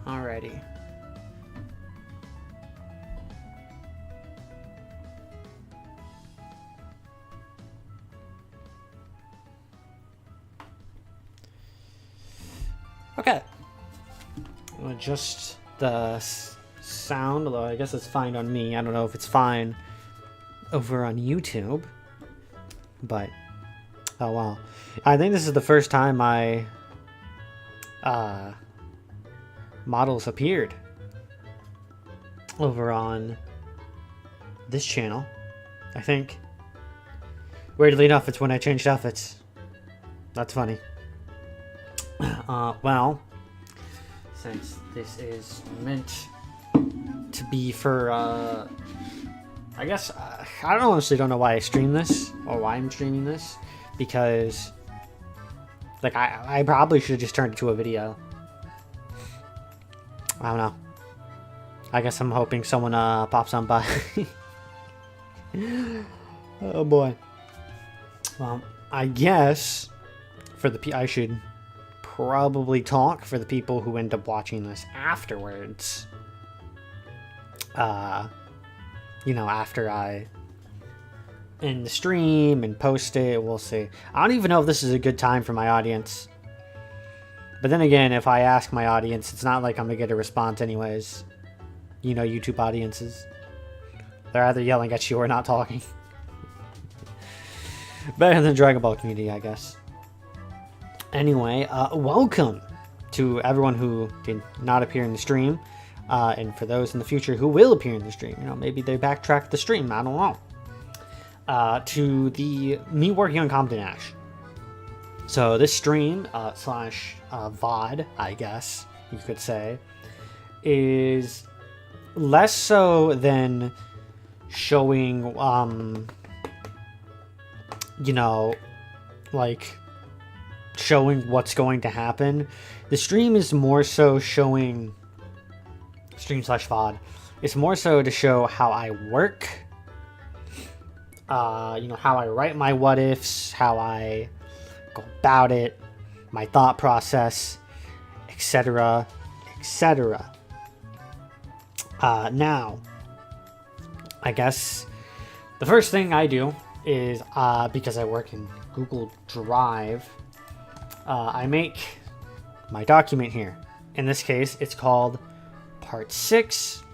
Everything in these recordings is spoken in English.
Alrighty. Okay. Just the sound, although I guess it's fine on me. I don't know if it's fine over on YouTube, but oh well. I think this is the first time my models appeared over on this channel. I think. Weirdly enough, it's when I changed outfits. That's funny. Well, since this is meant to be for, I guess, I honestly don't know why I stream this, or why I'm streaming this, because, like, I probably should have just turned it to a video. I don't know. I guess I'm hoping someone, pops on by. Oh boy. Well, I guess, I should probably talk for the people who end up watching this afterwards. You know, after I end the stream and post it, we'll see. I don't even know if this is a good time for my audience. But then again, if I ask my audience, it's not like I'm gonna get a response anyways. You know, YouTube audiences. They're either yelling at you or not talking. Better than Dragon Ball community, I guess. Anyway, welcome to everyone who did not appear in the stream, and for those in the future who will appear in the stream. You know, maybe they backtracked the stream, I don't know. To the me working on Compton Ash. So this stream, slash VOD, I guess you could say, is less so than showing, you know, like, showing what's going to happen. The stream is more so showing, stream slash VOD, it's more so to show how I work, you know, how I write my what ifs, how I go about it, my thought process, etc., etc. Now, I guess the first thing I do is, because I work in Google Drive, I make my document here. In this case, it's called Part 6.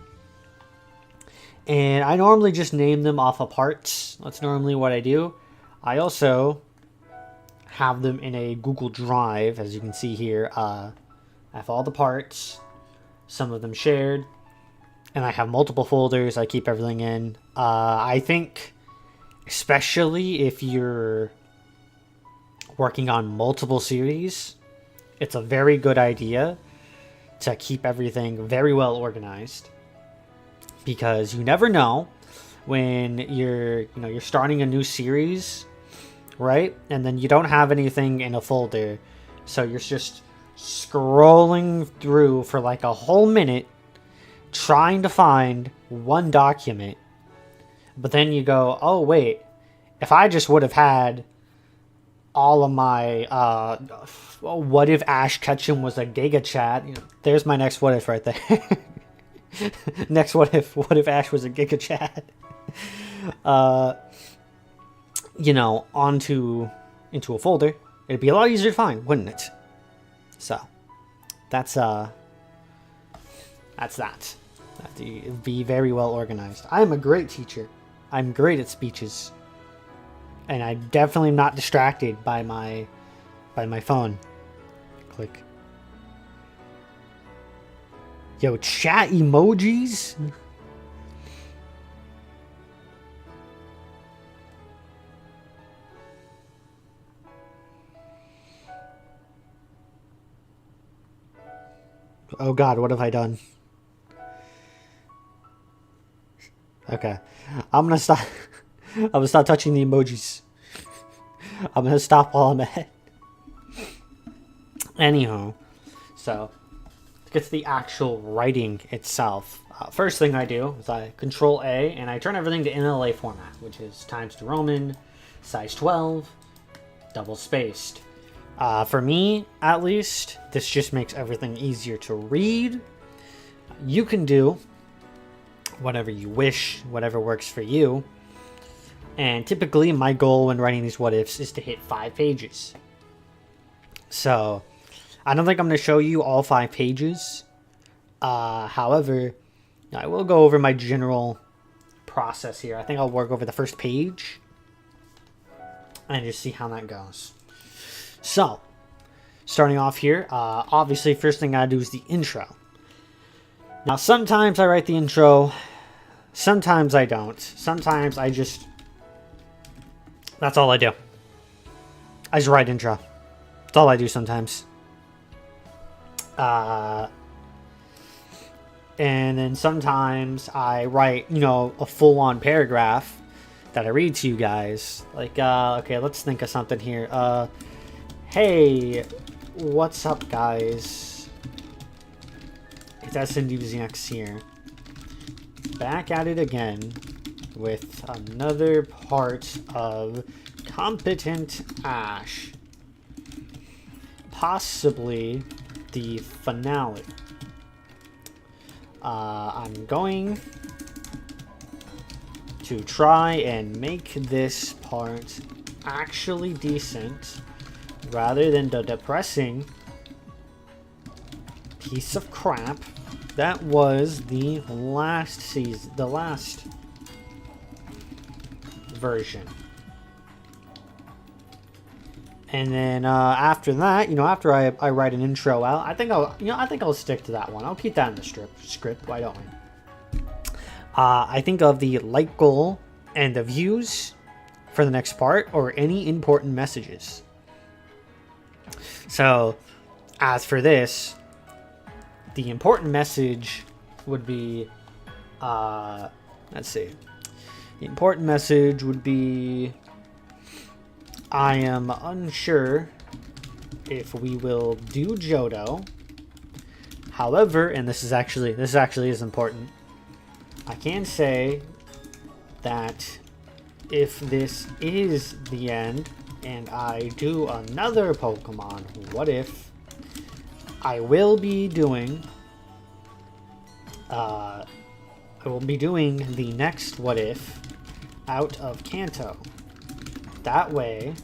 And I normally just name them off of parts. That's normally what I do. I also have them in a Google Drive, as you can see here. I have all the parts, some of them shared, and I have multiple folders I keep everything in. I think, especially if you're working on multiple series, it's a very good idea to keep everything very well organized, because you never know when you're starting a new series, right? And then you don't have anything in a folder, so you're just scrolling through for like a whole minute trying to find one document, but then you go, oh wait, if I just would have had all of my what if Ash Ketchum was a Giga Chat, you know, there's my next what if right there. Next what if Ash was a Giga Chat, you know, into a folder, it'd be a lot easier to find, wouldn't it? So that's that. It'd be very well organized. I'm a great teacher. I'm great at speeches. And I'm definitely not distracted by my phone. Click. Yo, chat emojis? Oh god, what have I done? Okay. I'm gonna stop. I'm gonna stop touching the emojis. I'm gonna stop while I'm ahead. Anyhow, so to get to the actual writing itself, first thing I do is I Control A and I turn everything to NLA format, which is Times New Roman, size 12, double spaced. For me, at least, this just makes everything easier to read. You can do whatever you wish, whatever works for you. And typically, my goal when writing these what ifs is to hit 5 pages. So, I don't think I'm going to show you all 5 pages. However, I will go over my general process here. I think I'll work over the first page and just see how that goes. So, starting off here, obviously, first thing I gotta do is the intro. Now, sometimes I write the intro, sometimes I don't. Sometimes I just... That's all I do. I just write intro. That's all I do sometimes. And then sometimes I write, a full-on paragraph that I read to you guys. Like, okay, let's think of something here. Hey, what's up, guys? It's SNDZX here. Back at it again with another part of Competent Ash. Possibly the finale. I'm going to try and make this part actually decent rather than the depressing piece of crap that was the last season, the last version. And then after that, after I write an intro out, I think I'll stick to that one. I'll keep that in the script. Why don't we? I think of the like goal and the views for the next part, or any important messages. So, as for this, the important message would be, let's see. The important message would be, I am unsure if we will do Johto. However, and this actually is important, I can say that if this is the end and I do another Pokemon what if, I will be doing the next what if out of Kanto. That way,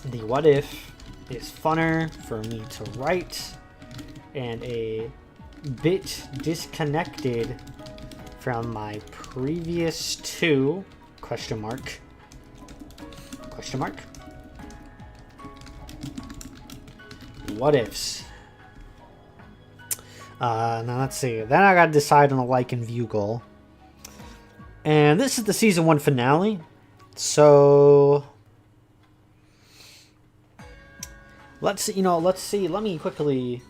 the what if is funner for me to write and a bit disconnected from my previous 2 question mark what ifs. Now let's see. Then I gotta decide on a like and view goal. And this is the season 1 finale. So let's see. Let me quickly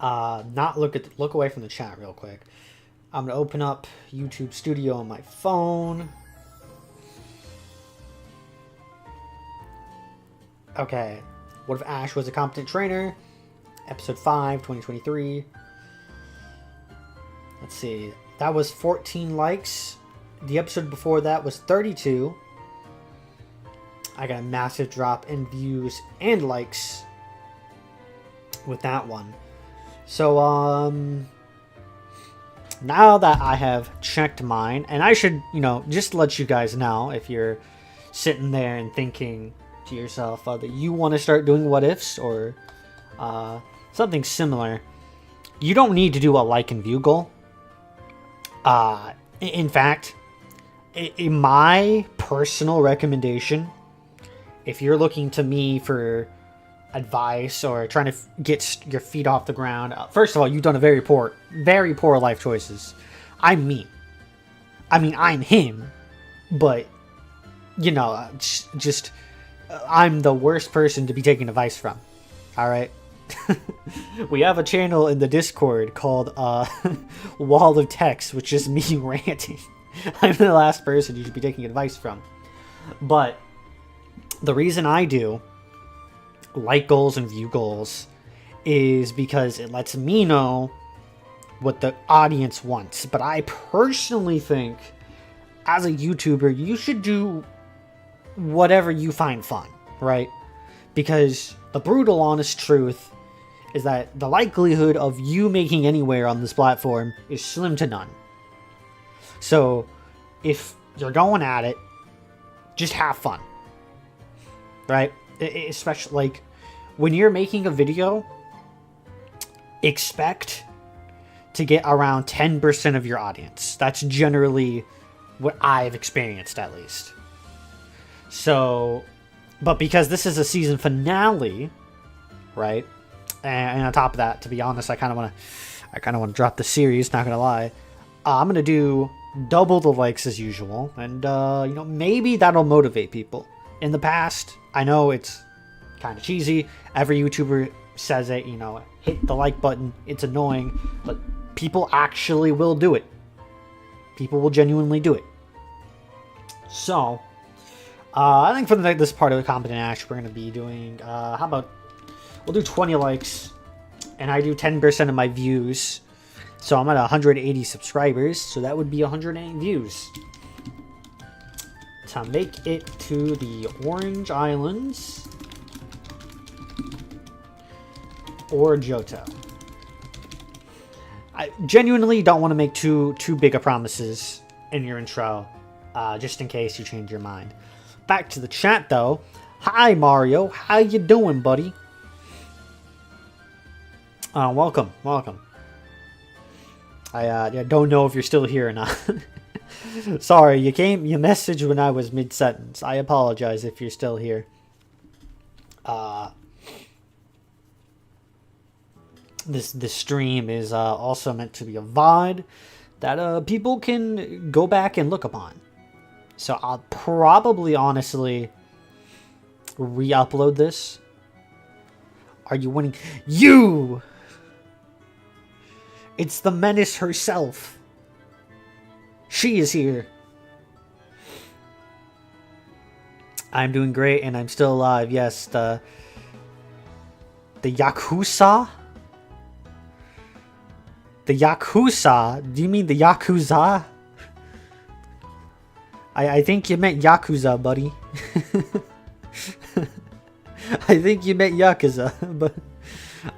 not look away from the chat real quick. I'm gonna open up YouTube Studio on my phone. Okay. What if Ash was a competent trainer? Episode 5, 2023. Let's see. That was 14 likes. The episode before that was 32. I got a massive drop in views and likes with that one. So, now that I have checked mine, and I should, just let you guys know if you're sitting there and thinking to yourself that you want to start doing what ifs or something similar, you don't need to do a like and view goal. In fact, in my personal recommendation, if you're looking to me for advice or trying to get your feet off the ground, first of all, you've done a very poor life choices. I'm me. I mean, I'm him, but I'm the worst person to be taking advice from. All right. We have a channel in the Discord called Wall of Text, which is me ranting. I'm the last person you should be taking advice from. But the reason I do like goals and view goals is because it lets me know what the audience wants. But I personally think, as a YouTuber, you should do whatever you find fun, right? Because the brutal honest truth is that the likelihood of you making anywhere on this platform is slim to none. So if you're going at it, just have fun, right? Especially like when you're making a video, expect to get around 10% of your audience. That's generally what I've experienced, at least. So, but because this is a season finale, right? And on top of that, to be honest, I kind of want to drop the series. Not gonna lie, I'm gonna do double the likes as usual, and you know, maybe that'll motivate people. In the past, I know it's kind of cheesy. Every YouTuber says it, you know, hit the like button. It's annoying, but people actually will do it. People will genuinely do it. So, I think for this part of the Competent Ash, we're gonna be doing. How about we'll do 20 likes, and I do 10% of my views. So I'm at 180 subscribers, so that would be 180 views. To make it to the Orange Islands or Johto. I genuinely don't want to make too big of promises in your intro, just in case you change your mind. Back to the chat though. Hi Mario, how you doing, buddy? Welcome. I don't know if you're still here or not. Sorry, you messaged when I was mid-sentence. I apologize if you're still here. This stream is also meant to be a VOD that people can go back and look upon. So I'll probably honestly re-upload this. Are you winning? You! It's the menace herself. She is here. I'm doing great and I'm still alive. Yes, the Yakuza? The Yakuza? Do you mean the Yakuza? I think you meant Yakuza, buddy. I think you meant Yakuza, but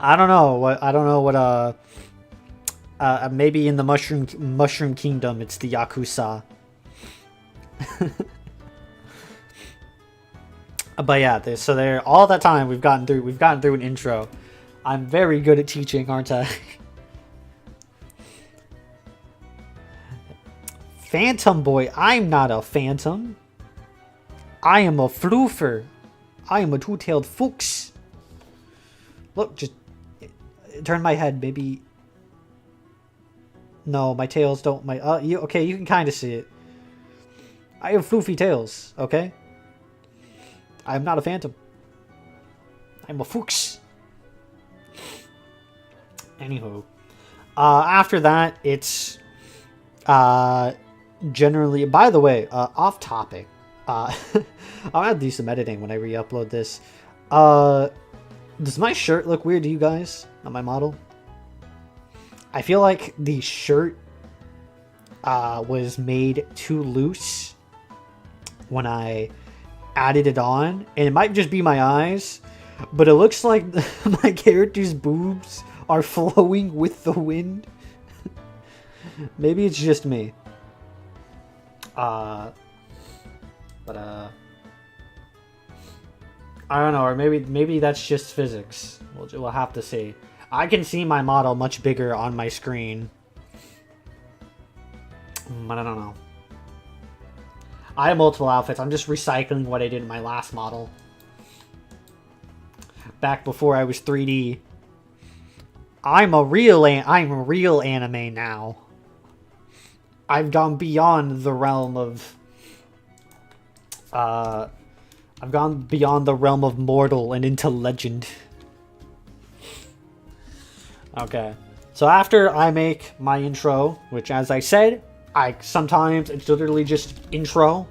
I don't know what maybe in the Mushroom Kingdom it's the Yakuza. But yeah, so there all that time we've gotten through an intro. I'm very good at teaching, aren't I? Phantom boy, I'm not a phantom. I am a floofer. I am a two-tailed fox. Look, just turn my head, maybe. No, my tails don't. Okay, you can kind of see it. I have floofy tails. Okay. I am not a phantom. I'm a fox. Anywho, after that, it's generally. By the way, off topic. I'll have to do some editing when I re-upload this. Does my shirt look weird to you guys on my model? I feel like the shirt was made too loose when I added it on, and it might just be my eyes, but it looks like my character's boobs are flowing with the wind. Maybe it's just me. But I don't know, or maybe that's just physics. We'll have to see. I can see my model much bigger on my screen. But I don't know. I have multiple outfits. I'm just recycling what I did in my last model. Back before I was 3D. I'm a real anime now. I've gone beyond the realm of mortal and into legend. Okay. So after I make my intro, which as I said, sometimes it's literally just intro.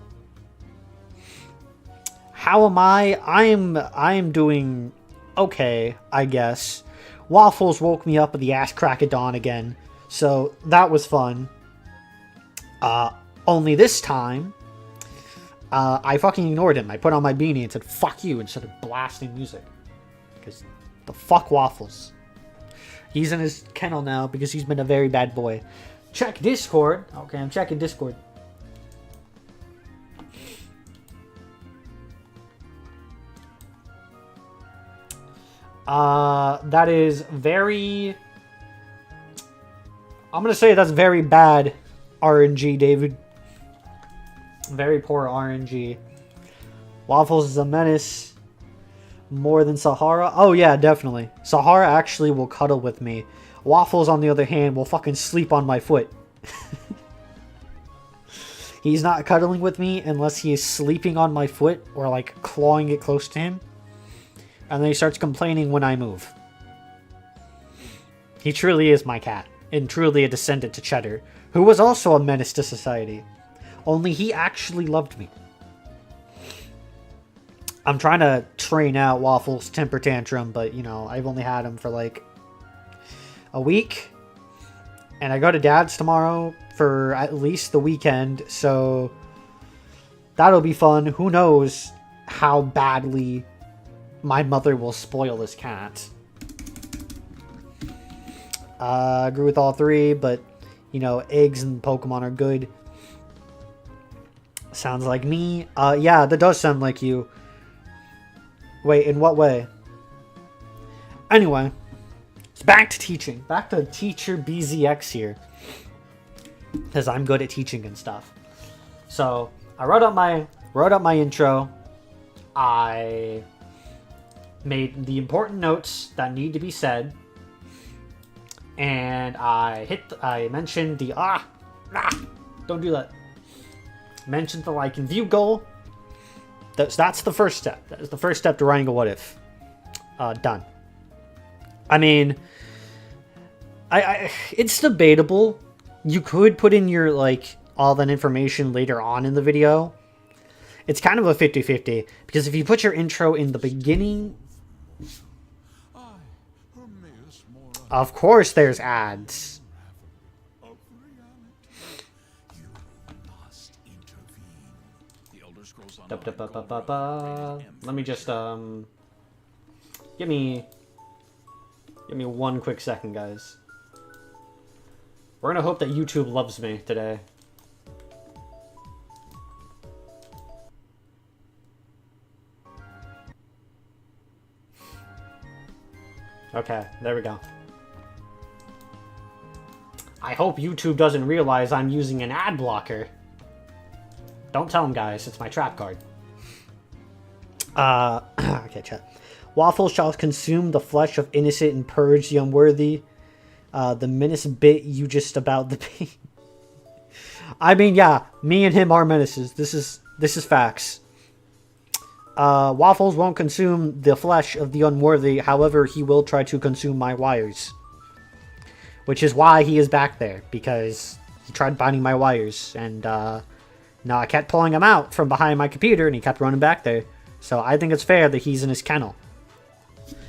How am I? I'm doing okay, I guess. Waffles woke me up at the ass crack of dawn again, so that was fun. Only this time, I fucking ignored him. I put on my beanie and said, fuck you, instead of blasting music. Because the fuck Waffles. He's in his kennel now because he's been a very bad boy. Check Discord. Okay, I'm checking Discord. That is very... I'm gonna say that's very bad RNG, David. Very poor RNG. Waffles is a menace. More than Sahara? Oh yeah, definitely. Sahara actually will cuddle with me. Waffles, on the other hand, will fucking sleep on my foot. He's not cuddling with me unless he is sleeping on my foot or like clawing it close to him. And then he starts complaining when I move. He truly is my cat. And truly a descendant to Cheddar, who was also a menace to society. Only he actually loved me. I'm trying to train out Waffles' temper tantrum, but, you know, I've only had him for, like, a week. And I go to Dad's tomorrow for at least the weekend, so that'll be fun. Who knows how badly my mother will spoil this cat. I agree with all three, but, you know, eggs and Pokemon are good. Sounds like me. Yeah, that does sound like you. Wait, in what way? Anyway, it's back to teaching. Back to Teacher BZX here. Because I'm good at teaching and stuff. So, I wrote up my intro. I made the important notes that need to be said. And I mentioned the don't do that. Mentioned the like and view goal. That's the first step. That is the first step to writing a what if. Done. I mean, I it's debatable. You could put in your like all that information later on in the video. It's kind of a 50-50 because if you put your intro in the beginning, of course there's ads. Let me just give me one quick second, guys. We're gonna hope that YouTube loves me today. Okay, there we go. I hope YouTube doesn't realize I'm using an ad blocker. Don't tell them, guys. It's my trap card. Okay, chat. Waffles shall consume the flesh of innocent and purge the unworthy. The menace bit you just about the pain. I mean, yeah, me and him are menaces. This is facts. Waffles won't consume the flesh of the unworthy. However, he will try to consume my wires. Which is why he is back there, because he tried binding my wires, and no, I kept pulling him out from behind my computer, and he kept running back there. So I think it's fair that he's in his kennel.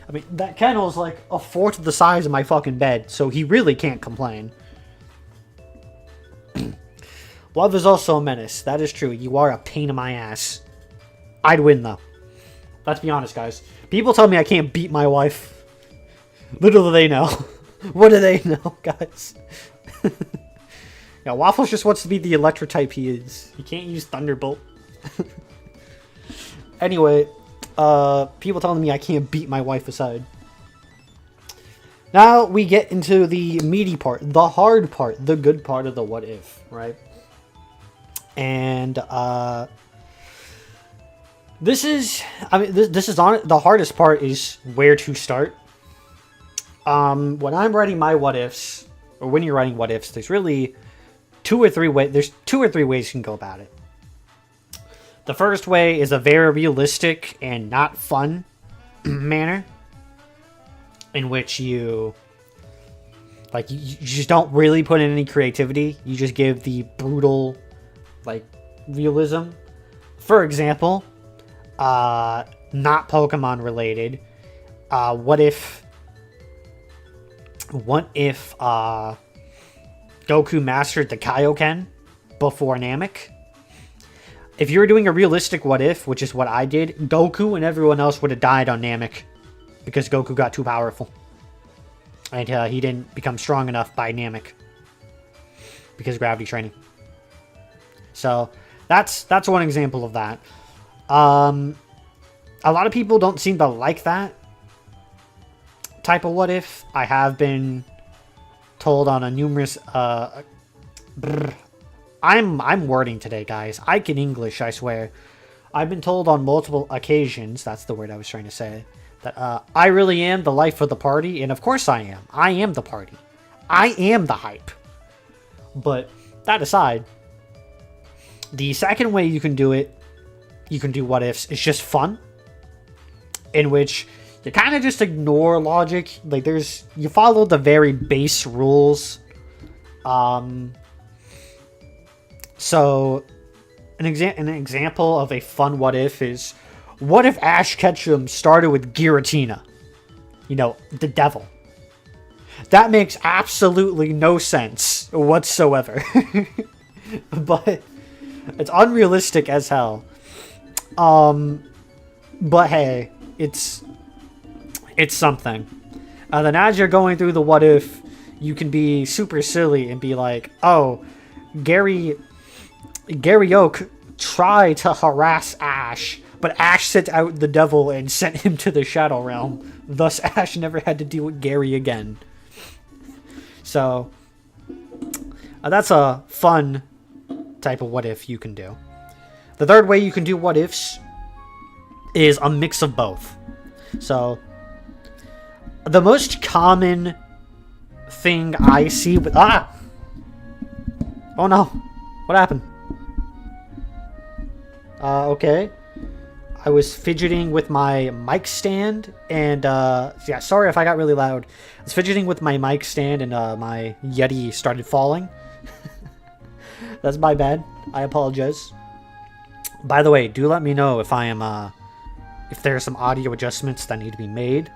I mean, that kennel is like a fourth of the size of my fucking bed, so he really can't complain. Love is also a menace. That is true. You are a pain in my ass. I'd win, though. Let's be honest, guys. People tell me I can't beat my wife. Little do they know. What do they know, guys? Yeah, Waffles just wants to be the electric type he is. He can't use Thunderbolt. Anyway, people telling me I can't beat my wife aside. Now we get into the meaty part, the hard part, the good part of the what if, right? And this is on the hardest part is where to start. When I'm writing my what ifs, or when you're writing what ifs, there's really two or three ways you can go about it. The first way is a very realistic and not fun manner, in which you just don't really put in any creativity. You just give the brutal, like, realism. For example, not Pokemon related. What if Goku mastered the Kaioken before Namek? If you were doing a realistic what if, which is what I did, Goku and everyone else would have died on Namek because Goku got too powerful. And he didn't become strong enough by Namek because gravity training. So that's one example of that. A lot of people don't seem to like that type of what if. I have been told on a numerous I'm wording today, guys. I can English, I swear. I've been told on multiple occasions, that's the word I was trying to say, that I really am the life of the party, and of course I am. I am the party. I am the hype. But that aside, the second way you can do it, you can do what ifs, is just fun, in which you kind of just ignore logic. Like, you follow the very base rules. So an example of a fun what if is, what if Ash Ketchum started with Giratina? You know, the devil. That makes absolutely no sense whatsoever. But it's unrealistic as hell. But hey, it's something. Then as you're going through the what if, you can be super silly and be like, oh, Gary Oak tried to harass Ash, but Ash sent out the devil and sent him to the Shadow Realm. Thus, Ash never had to deal with Gary again. So, that's a fun type of what if you can do. The third way you can do what ifs is a mix of both. So, the most common thing I see with... Oh no! What happened? Okay. I was fidgeting with my mic stand, and, yeah, sorry if I got really loud. I was fidgeting with my mic stand, and, my Yeti started falling. That's my bad. I apologize. By the way, do let me know if I am, if there are some audio adjustments that need to be made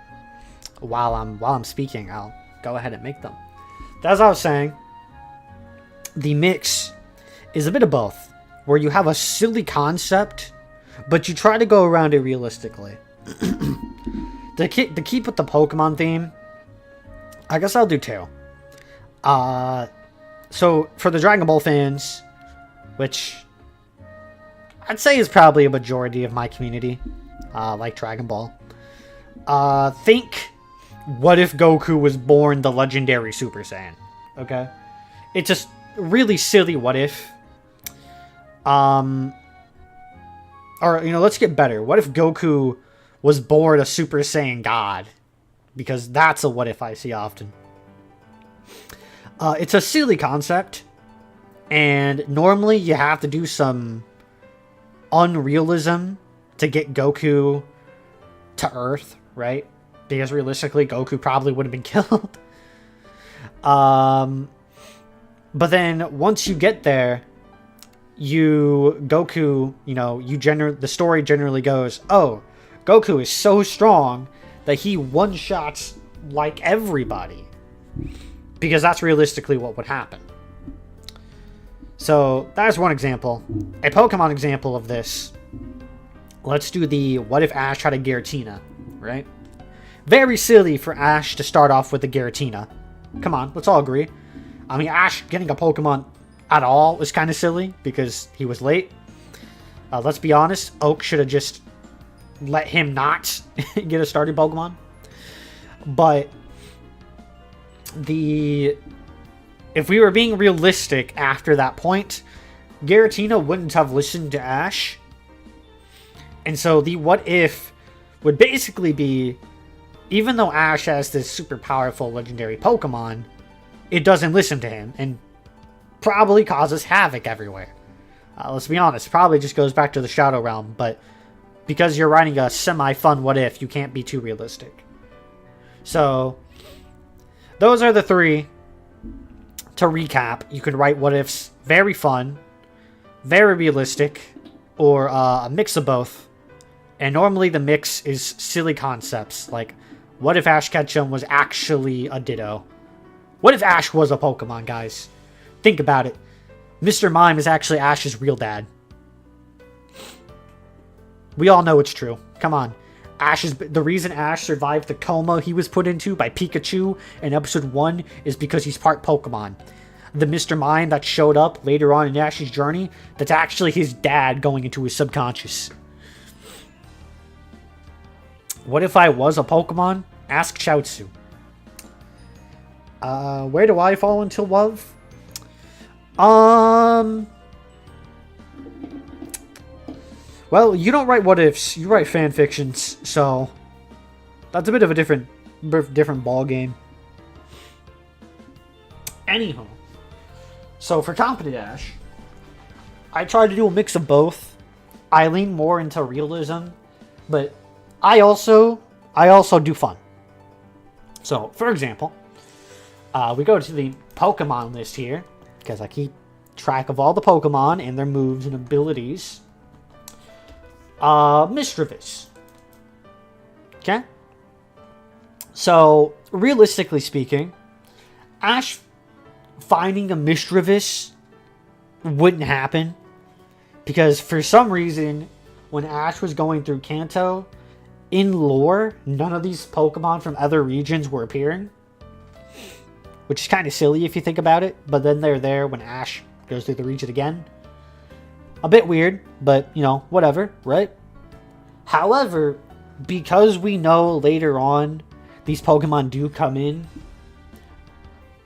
while I'm speaking. I'll go ahead and make them. As I was saying, the mix is a bit of both, where you have a silly concept, but you try to go around it realistically. To keep with the Pokemon theme, I guess I'll do two. So for the Dragon Ball fans, which I'd say is probably a majority of my community, like Dragon Ball, think, what if Goku was born the legendary Super Saiyan? Okay? It's just really silly what if. Or, you know, let's get better. What if Goku was born a Super Saiyan God? Because that's a what if I see often. It's a silly concept, and normally you have to do some unrealism to get Goku to Earth, right? Because realistically, Goku probably would have been killed. But then once you get there, Goku, you know, the story generally goes, oh, Goku is so strong that he one-shots like everybody. Because that's realistically what would happen. So, that is one example. A Pokemon example of this. Let's do the what if Ash had a Giratina, right? Very silly for Ash to start off with a Giratina. Come on, let's all agree. I mean, Ash getting a Pokemon at all is kind of silly because he was late. Let's be honest, Oak should have just let him not get a starting Pokemon. But if we were being realistic after that point, Giratina wouldn't have listened to Ash. And so the what if would basically be, even though Ash has this super powerful legendary Pokemon, it doesn't listen to him and probably causes havoc everywhere. Let's be honest, probably just goes back to the Shadow Realm, but because you're writing a semi-fun what if, you can't be too realistic. So, those are the three. To recap, you can write what ifs very fun, very realistic, or a mix of both. And normally the mix is silly concepts, like, what if Ash Ketchum was actually a Ditto? What if Ash was a Pokemon, guys? Think about it. Mr. Mime is actually Ash's real dad. We all know it's true. Come on. The reason Ash survived the coma he was put into by Pikachu in episode 1 is because he's part Pokemon. The Mr. Mime that showed up later on in Ash's journey, that's actually his dad going into his subconscious. What if I was a Pokemon? Ask Chaozu. Where do I fall into love? Well, you don't write what ifs, you write fan fictions, so that's a bit of a different ball game. Anyhow, so for Competent Ash, I tried to do a mix of both. I lean more into realism, but I also do fun. So, for example, we go to the Pokemon list here, because I keep track of all the Pokemon and their moves and abilities. Misdreavus. Okay? So, realistically speaking, Ash finding a Misdreavus wouldn't happen, because for some reason, when Ash was going through Kanto, in lore, none of these Pokemon from other regions were appearing. Which is kind of silly if you think about it, but then they're there when Ash goes through the region again. A bit weird, but, you know, whatever, right? However, because we know later on these Pokemon do come in,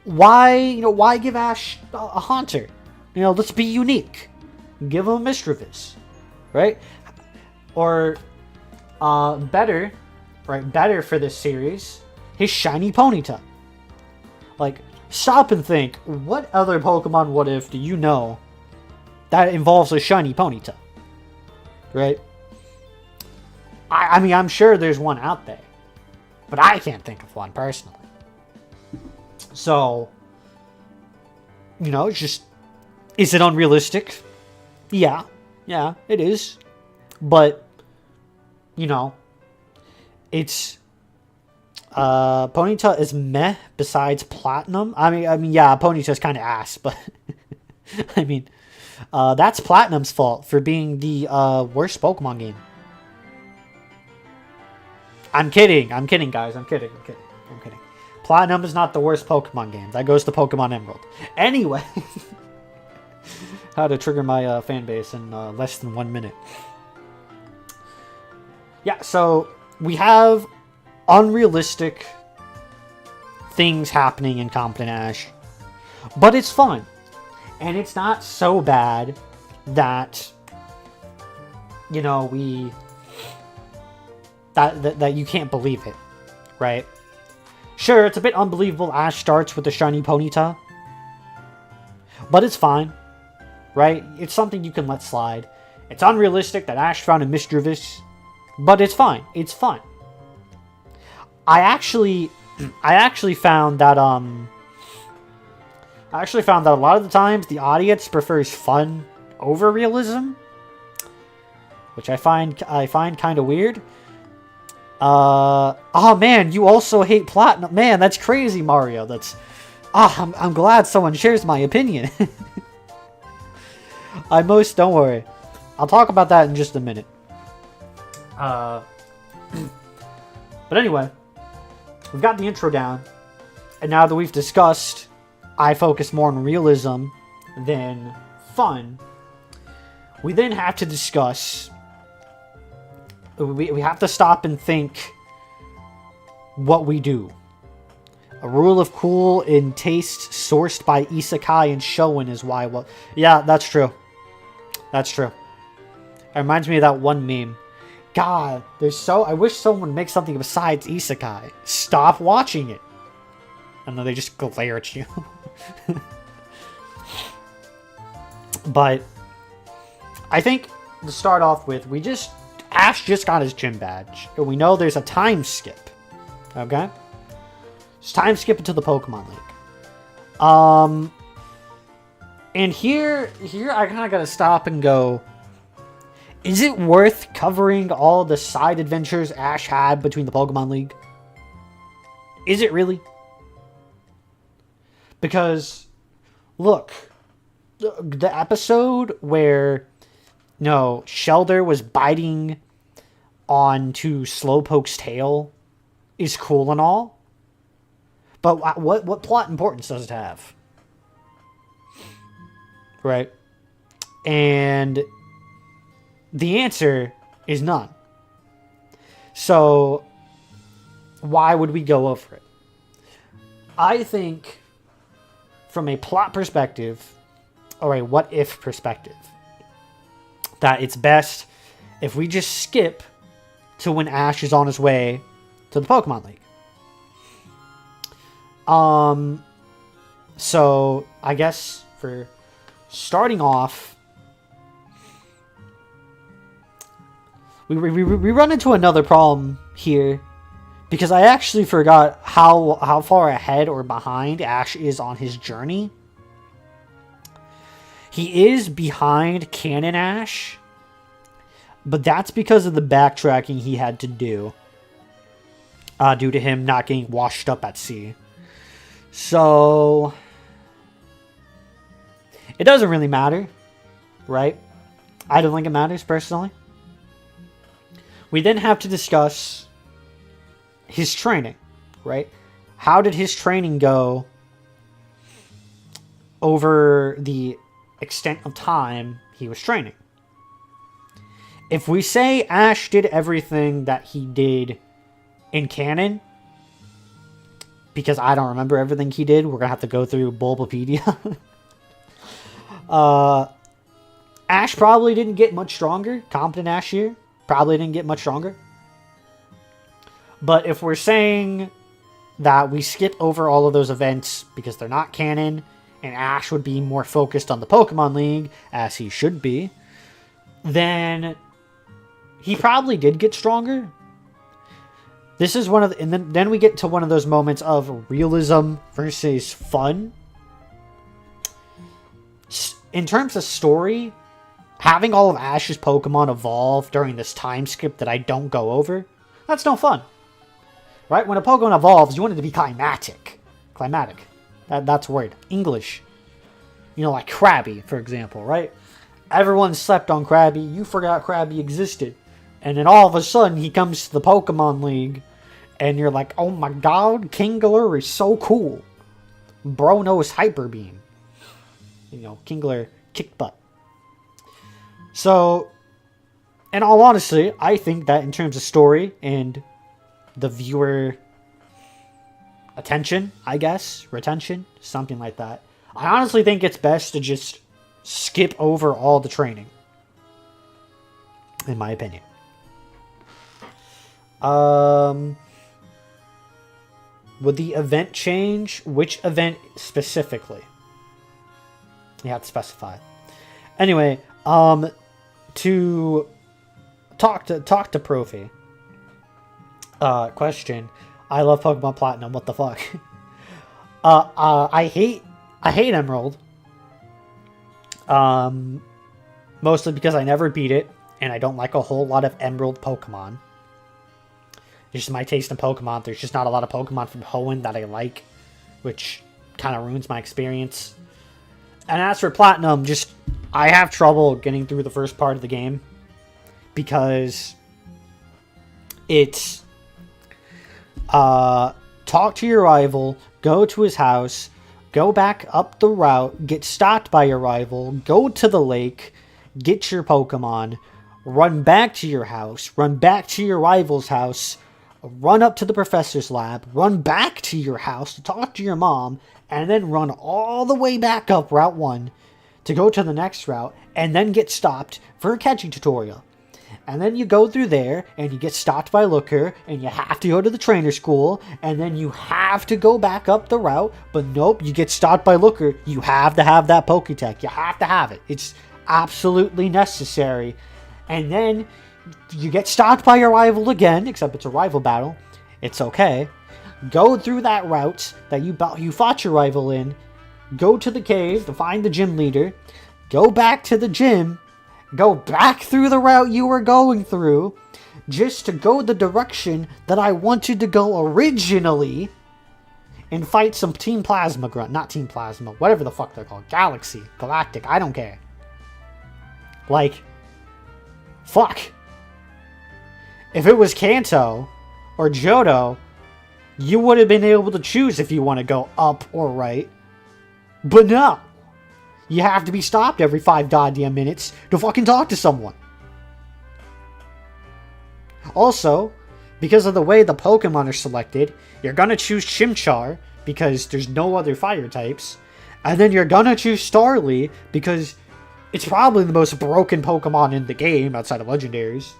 why give Ash a Haunter? You know, let's be unique. Give him a Misdreavus, right? Or, better for this series, his Shiny Ponyta. Like, stop and think, what other Pokemon What If do you know that involves a Shiny Ponyta? Right? I mean, I'm sure there's one out there, but I can't think of one personally. So, you know, it's just, is it unrealistic? Yeah, it is. But, you know, it's... Ponyta is meh besides Platinum. I mean, yeah, Ponyta's kind of ass, but I mean, that's Platinum's fault for being the worst Pokemon game. I'm kidding, guys. I'm kidding. Platinum is not the worst Pokemon game. That goes to Pokemon Emerald. Anyway, how to trigger my fan base in less than 1 minute. Yeah, so we have unrealistic things happening in Competent Ash, but it's fun, and it's not so bad that, you know, that you can't believe it, right? Sure, it's a bit unbelievable Ash starts with the Shiny Ponyta, but it's fine, right? It's something you can let slide. It's unrealistic that Ash found a Misdreavus, but it's fine. It's fun. I actually found that a lot of the times the audience prefers fun over realism, which I find kind of weird. Oh man, you also hate Platinum. Man, that's crazy, Mario. I'm glad someone shares my opinion. Don't worry. I'll talk about that in just a minute. But anyway, we've got the intro down, and now that we've discussed, I focus more on realism than fun. We then have to discuss. We have to stop and think what we do. A rule of cool in taste sourced by Isekai and Shonen is why. Well, yeah, that's true. That's true. It reminds me of that one meme. God, I wish someone would make something besides Isekai. Stop watching it. And then they just glare at you. But I think to start off with, Ash just got his gym badge. And we know there's a time skip. Okay? Just time skip into the Pokemon League. And here I kind of got to stop and go, is it worth covering all the side adventures Ash had between the Pokemon League? Is it really? Because, look, the episode where, Shellder was biting onto Slowpoke's tail is cool and all, but what plot importance does it have? Right? And the answer is none. So why would we go over it? I think from a plot perspective, or a what-if perspective, that it's best if we just skip to when Ash is on his way to the Pokemon League. So I guess for starting off, we run into another problem here, because I actually forgot how far ahead or behind Ash is on his journey. He is behind Canon Ash, but that's because of the backtracking he had to do due to him not getting washed up at sea. So it doesn't really matter, right? I don't think it matters, personally. We then have to discuss his training, right? How did his training go over the extent of time he was training? If we say Ash did everything that he did in canon, because I don't remember everything he did, we're going to have to go through Bulbapedia. Ash probably didn't get much stronger. Competent Ash here probably didn't get much stronger. But if we're saying that we skip over all of those events because they're not canon, and Ash would be more focused on the Pokemon League, as he should be, then he probably did get stronger. This is one of the, and then we get to one of those moments of realism versus fun. In terms of story, having all of Ash's Pokemon evolve during this time skip that I don't go over, that's no fun. Right? When a Pokemon evolves, you want it to be climatic. Climatic. That's a word. English. You know, like Krabby, for example, right? Everyone slept on Krabby. You forgot Krabby existed. And then all of a sudden, he comes to the Pokemon League, and you're like, oh my god, Kingler is so cool. Bro knows Hyper Beam. You know, Kingler kicked butt. So, in all honesty, I think that in terms of story and the viewer attention, I guess, retention, something like that, I honestly think it's best to just skip over all the training, in my opinion. Would the event change? Which event specifically? You have to specify. Anyway, to talk to Profi. Question. I love Pokemon Platinum. What the fuck? I hate Emerald. Mostly because I never beat it, and I don't like a whole lot of Emerald Pokemon. It's just my taste in Pokemon. There's just not a lot of Pokemon from Hoenn that I like, which kind of ruins my experience. And as for Platinum, I have trouble getting through the first part of the game because it's talk to your rival, go to his house, go back up the route, get stopped by your rival, go to the lake, get your Pokemon, run back to your house, run back to your rival's house, run up to the professor's lab, run back to your house to talk to your mom, and then run all the way back up Route 1 to go to the next route, and then get stopped for a catching tutorial. And then you go through there, and you get stopped by Looker, and you have to go to the trainer school, and then you have to go back up the route, but nope, you get stopped by Looker. You have to have that Poketech. You have to have it. It's absolutely necessary. And then you get stopped by your rival again, except it's a rival battle. It's okay. Go through that route that you fought your rival in, go to the cave to find the gym leader, go back to the gym, go back through the route you were going through, just to go the direction that I wanted to go originally, and fight some Team Plasma grunt. Not Team Plasma, whatever the fuck they're called. Galaxy, Galactic, I don't care. Like, fuck. If it was Kanto or Johto, you would have been able to choose if you want to go up or right. But no. You have to be stopped every 5 goddamn minutes to fucking talk to someone. Also, because of the way the Pokemon are selected, you're gonna choose Chimchar because there's no other fire types. And then you're gonna choose Starly because it's probably the most broken Pokemon in the game outside of Legendaries.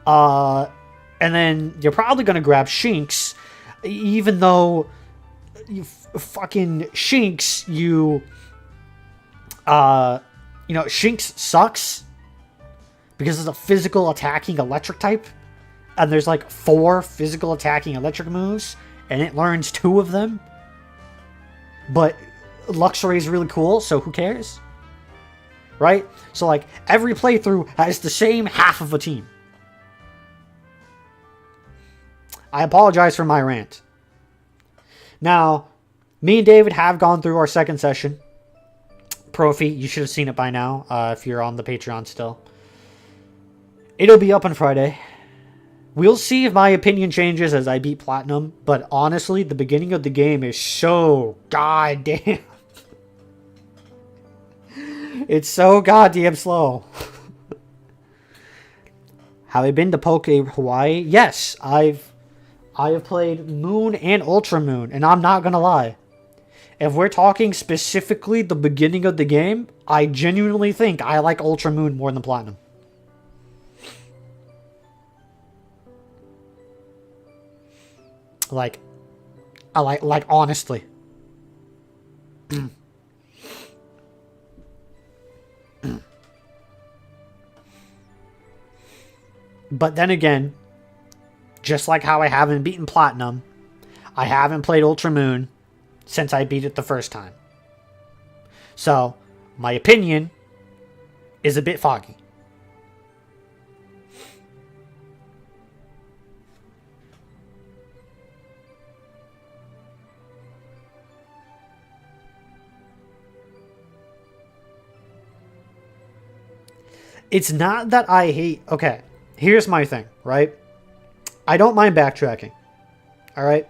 And then you're probably gonna grab Shinx, even though you fucking Shinx, Shinx sucks because it's a physical attacking electric type, and there's like 4 physical attacking electric moves, and it learns 2 of them. But Luxray is really cool, so who cares? Right? So like every playthrough has the same half of a team. I apologize for my rant. Now, me and David have gone through our second session. Profi, you should have seen it by now if you're on the Patreon still. It'll be up on Friday. We'll see if my opinion changes as I beat Platinum, but honestly, the beginning of the game is so goddamn... It's so goddamn slow. Have I been to Poke Hawaii? Yes, I have played Moon and Ultra Moon, and I'm not gonna lie. If we're talking specifically the beginning of the game, I genuinely think I like Ultra Moon more than Platinum. Like honestly. But then again, just like how I haven't beaten Platinum, I haven't played Ultra Moon since I beat it the first time. So, my opinion is a bit foggy. It's not that I hate... Okay, here's my thing, right? I don't mind backtracking. Alright?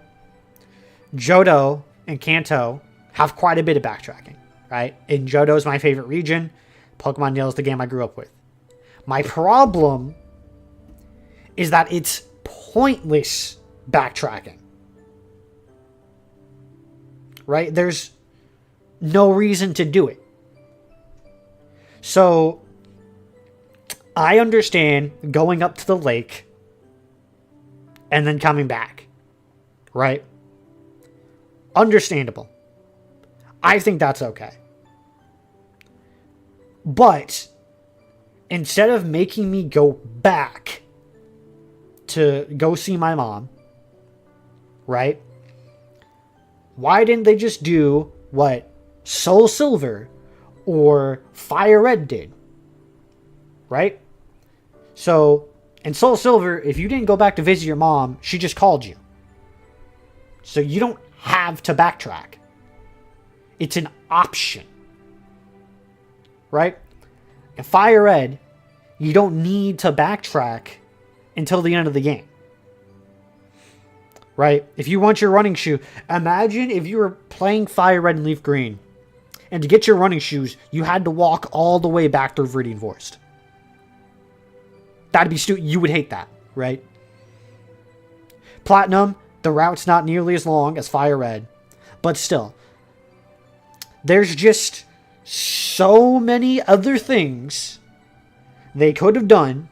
Johto and Kanto have quite a bit of backtracking, right? And Johto's my favorite region. Pokemon Yellow is the game I grew up with. My problem is that it's pointless backtracking. Right? There's no reason to do it. So, I understand going up to the lake and then coming back. Right? Understandable. I think that's okay. But instead of making me go back to go see my mom, right? Why didn't they just do what Soul Silver or Fire Red did? Right? So, in Soul Silver, if you didn't go back to visit your mom, she just called you. So you don't have to backtrack. It's an option. Right? In Fire Red, you don't need to backtrack until the end of the game. Right? If you want your running shoe, imagine if you were playing Fire Red and Leaf Green, and to get your running shoes, you had to walk all the way back through Viridian Forest. That'd be stupid. You would hate that, right? Platinum, the route's not nearly as long as Fire Red, but still, there's just so many other things they could have done,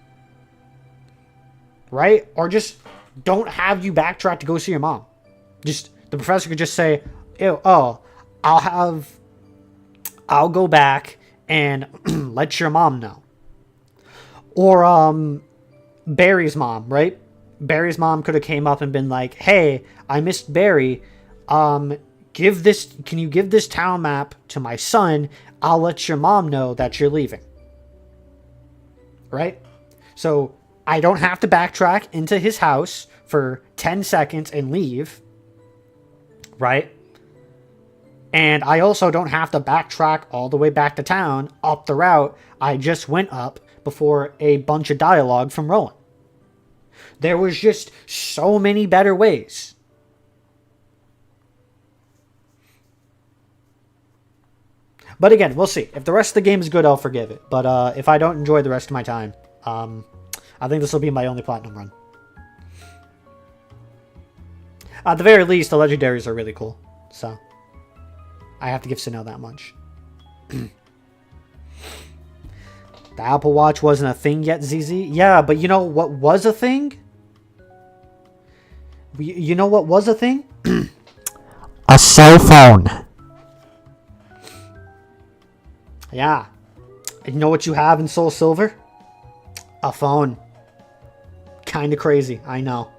right? Or just don't have you backtrack to go see your mom. Just, the professor could just say, I'll go back and let your mom know. Or, Barry's mom, right? Barry's mom could have came up and been like, hey, I missed Barry. Can you give this town map to my son? I'll let your mom know that you're leaving. Right? So, I don't have to backtrack into his house for 10 seconds and leave. Right? And I also don't have to backtrack all the way back to town up the route I just went up before a bunch of dialogue from Rowan. There was just so many better ways. But again, we'll see. If the rest of the game is good, I'll forgive it. But if I don't enjoy the rest of my time, I think this will be my only platinum run. At the very least, the legendaries are really cool. So, I have to give Sinnoh that much. The Apple Watch wasn't a thing yet, ZZ. Yeah, but you know what was a thing? You know what was a thing? A cell phone. Yeah. And you know what you have in Soul Silver? A phone. Kind of crazy, I know.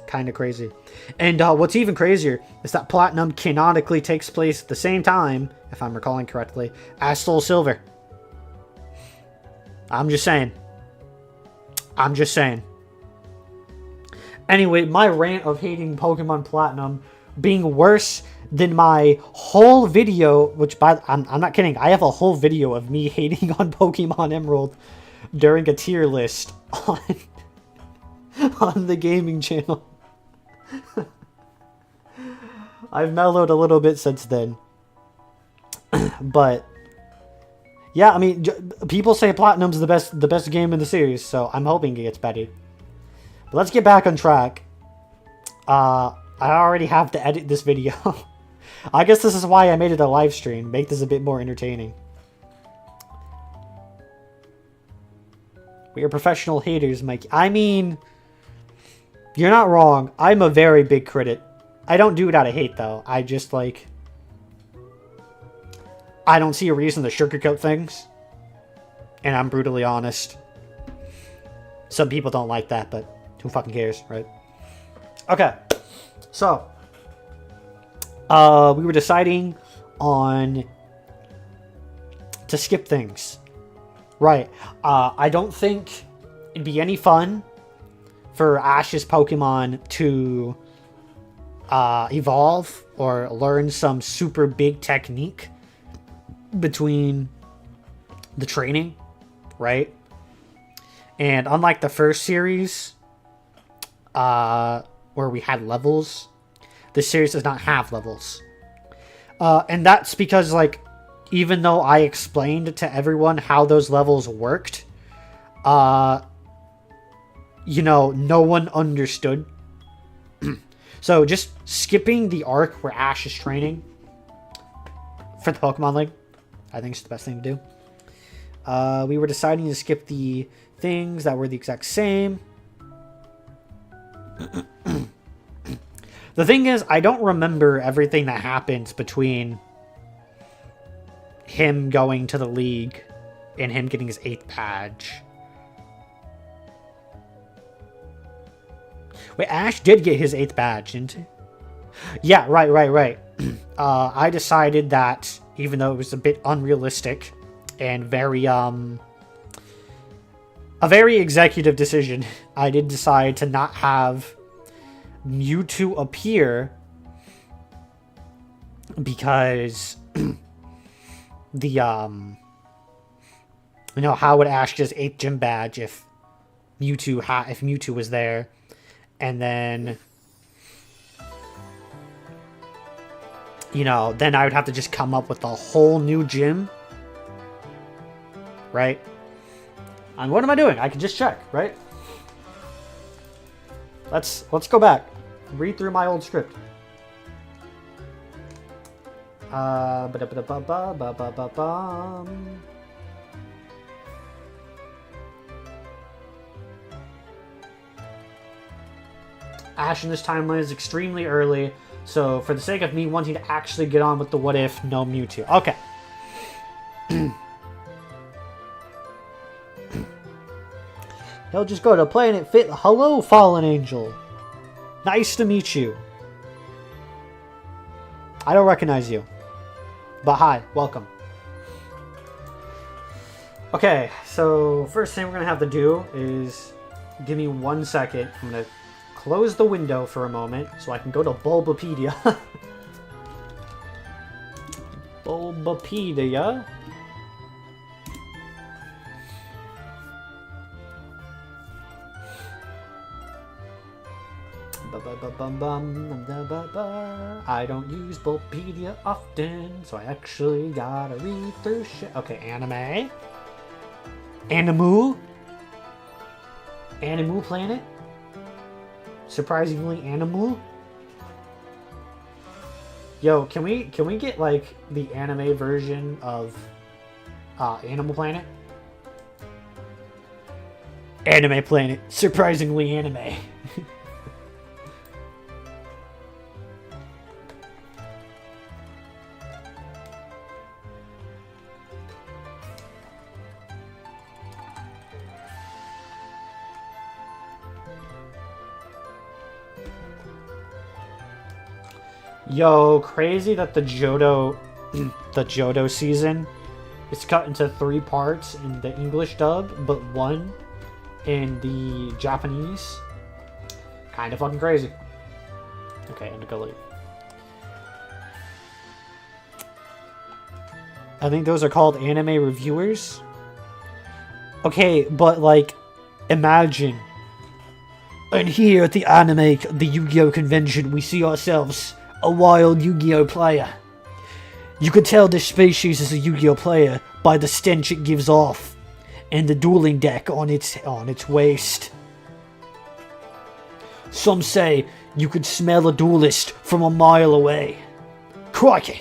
Kind of crazy. And what's even crazier is that Platinum canonically takes place at the same time, if I'm recalling correctly, as Soul Silver. I'm just saying. I'm just saying. Anyway, my rant of hating Pokemon Platinum being worse than my whole video, which I'm not kidding, I have a whole video of me hating on Pokemon Emerald during a tier list on the gaming channel. I've mellowed a little bit since then. But yeah, I mean, people say Platinum's the best game in the series, so I'm hoping it gets better. But let's get back on track. I already have to edit this video. I guess this is why I made it a live stream. Make this a bit more entertaining. We are professional haters, Mike. I mean, you're not wrong. I'm a very big critic. I don't do it out of hate, though. I just, like, I don't see a reason to sugarcoat things. And I'm brutally honest. Some people don't like that, but who fucking cares, right? Okay. So, we were deciding on to skip things. Right. I don't think it'd be any fun for Ash's Pokemon to evolve or learn some super big technique between the training, right? And unlike the first series, where we had levels, this series does not have levels. And that's because, like, even though I explained to everyone how those levels worked, you know, no one understood. So just skipping the arc where Ash is training for the Pokemon League, I think it's the best thing to do. We were deciding to skip the things that were the exact same. The thing is, I don't remember everything that happens between him going to the league and him getting his 8th badge. Wait, Ash did get his 8th badge, didn't he? Yeah, right. I decided that, even though it was a bit unrealistic and very, a very executive decision, I did decide to not have Mewtwo appear because the, you know, how would Ash get his 8th gym badge if Mewtwo was there? And then, you know, then I would have to just come up with a whole new gym. Right? And what am I doing? I can just check, right? Let's go back. Read through my old script. Ash in this timeline is extremely early, so for the sake of me wanting to actually get on with the what if, no Mewtwo. Okay. He'll just go to Planet Fit. Hello, Fallen Angel. Nice to meet you. I don't recognize you. But hi, welcome. Okay, so first thing we're going to have to do is give me 1 second. I'm going to close the window for a moment so I can go to Bulbapedia. Bulbapedia. I don't use Bulbapedia often, so I actually gotta read through shit. Okay, anime. Animu Planet. Surprisingly, Animu. Yo, can we get like the anime version of Animal Planet? Anime Planet. Surprisingly anime. Yo, crazy that the Johto season is cut into 3 parts in the English dub, but 1 in the Japanese. Kind of fucking crazy. Okay, I'm gonna go leave. I think those are called anime reviewers. Okay, but like, imagine. And here at the Yu-Gi-Oh! Convention, we see ourselves a wild Yu-Gi-Oh! Player. You could tell this species is a Yu-Gi-Oh! Player by the stench it gives off, and the dueling deck on its waist. Some say you could smell a duelist from a mile away. Crikey!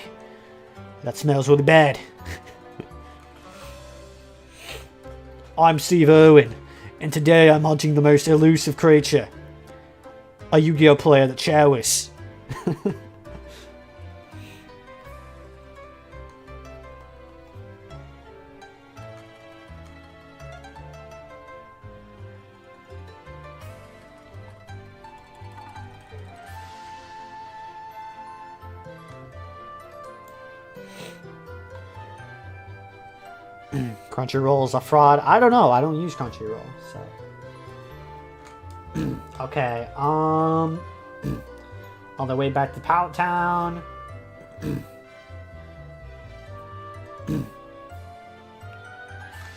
That smells really bad. I'm Steve Irwin, and today I'm hunting the most elusive creature. A Yu-Gi-Oh! Player that showers. Crunchyroll is a fraud. I don't know. I don't use Crunchyroll, so. Okay, on the way back to Pout Town.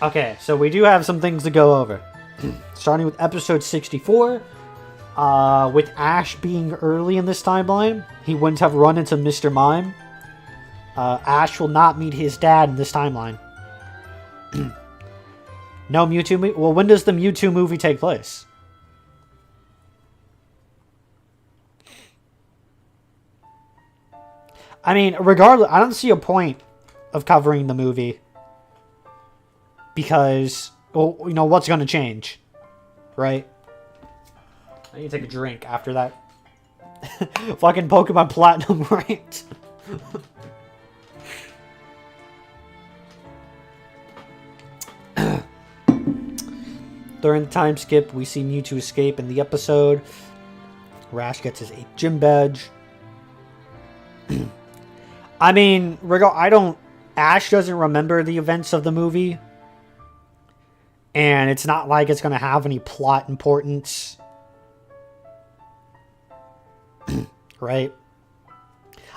Okay, so we do have some things to go over. Starting with episode 64. With Ash being early in this timeline, he wouldn't have run into Mr. Mime. Ash will not meet his dad in this timeline. No Mewtwo movie? Well, when does the Mewtwo movie take place? I mean, regardless, I don't see a point of covering the movie. Because, well, you know, what's going to change? Right? I need to take a drink after that. Fucking Pokemon Platinum rant. During the time skip, we see Mewtwo escape in the episode. Ash gets his 8th gym badge. I mean, Ash doesn't remember the events of the movie. And it's not like it's going to have any plot importance. Right?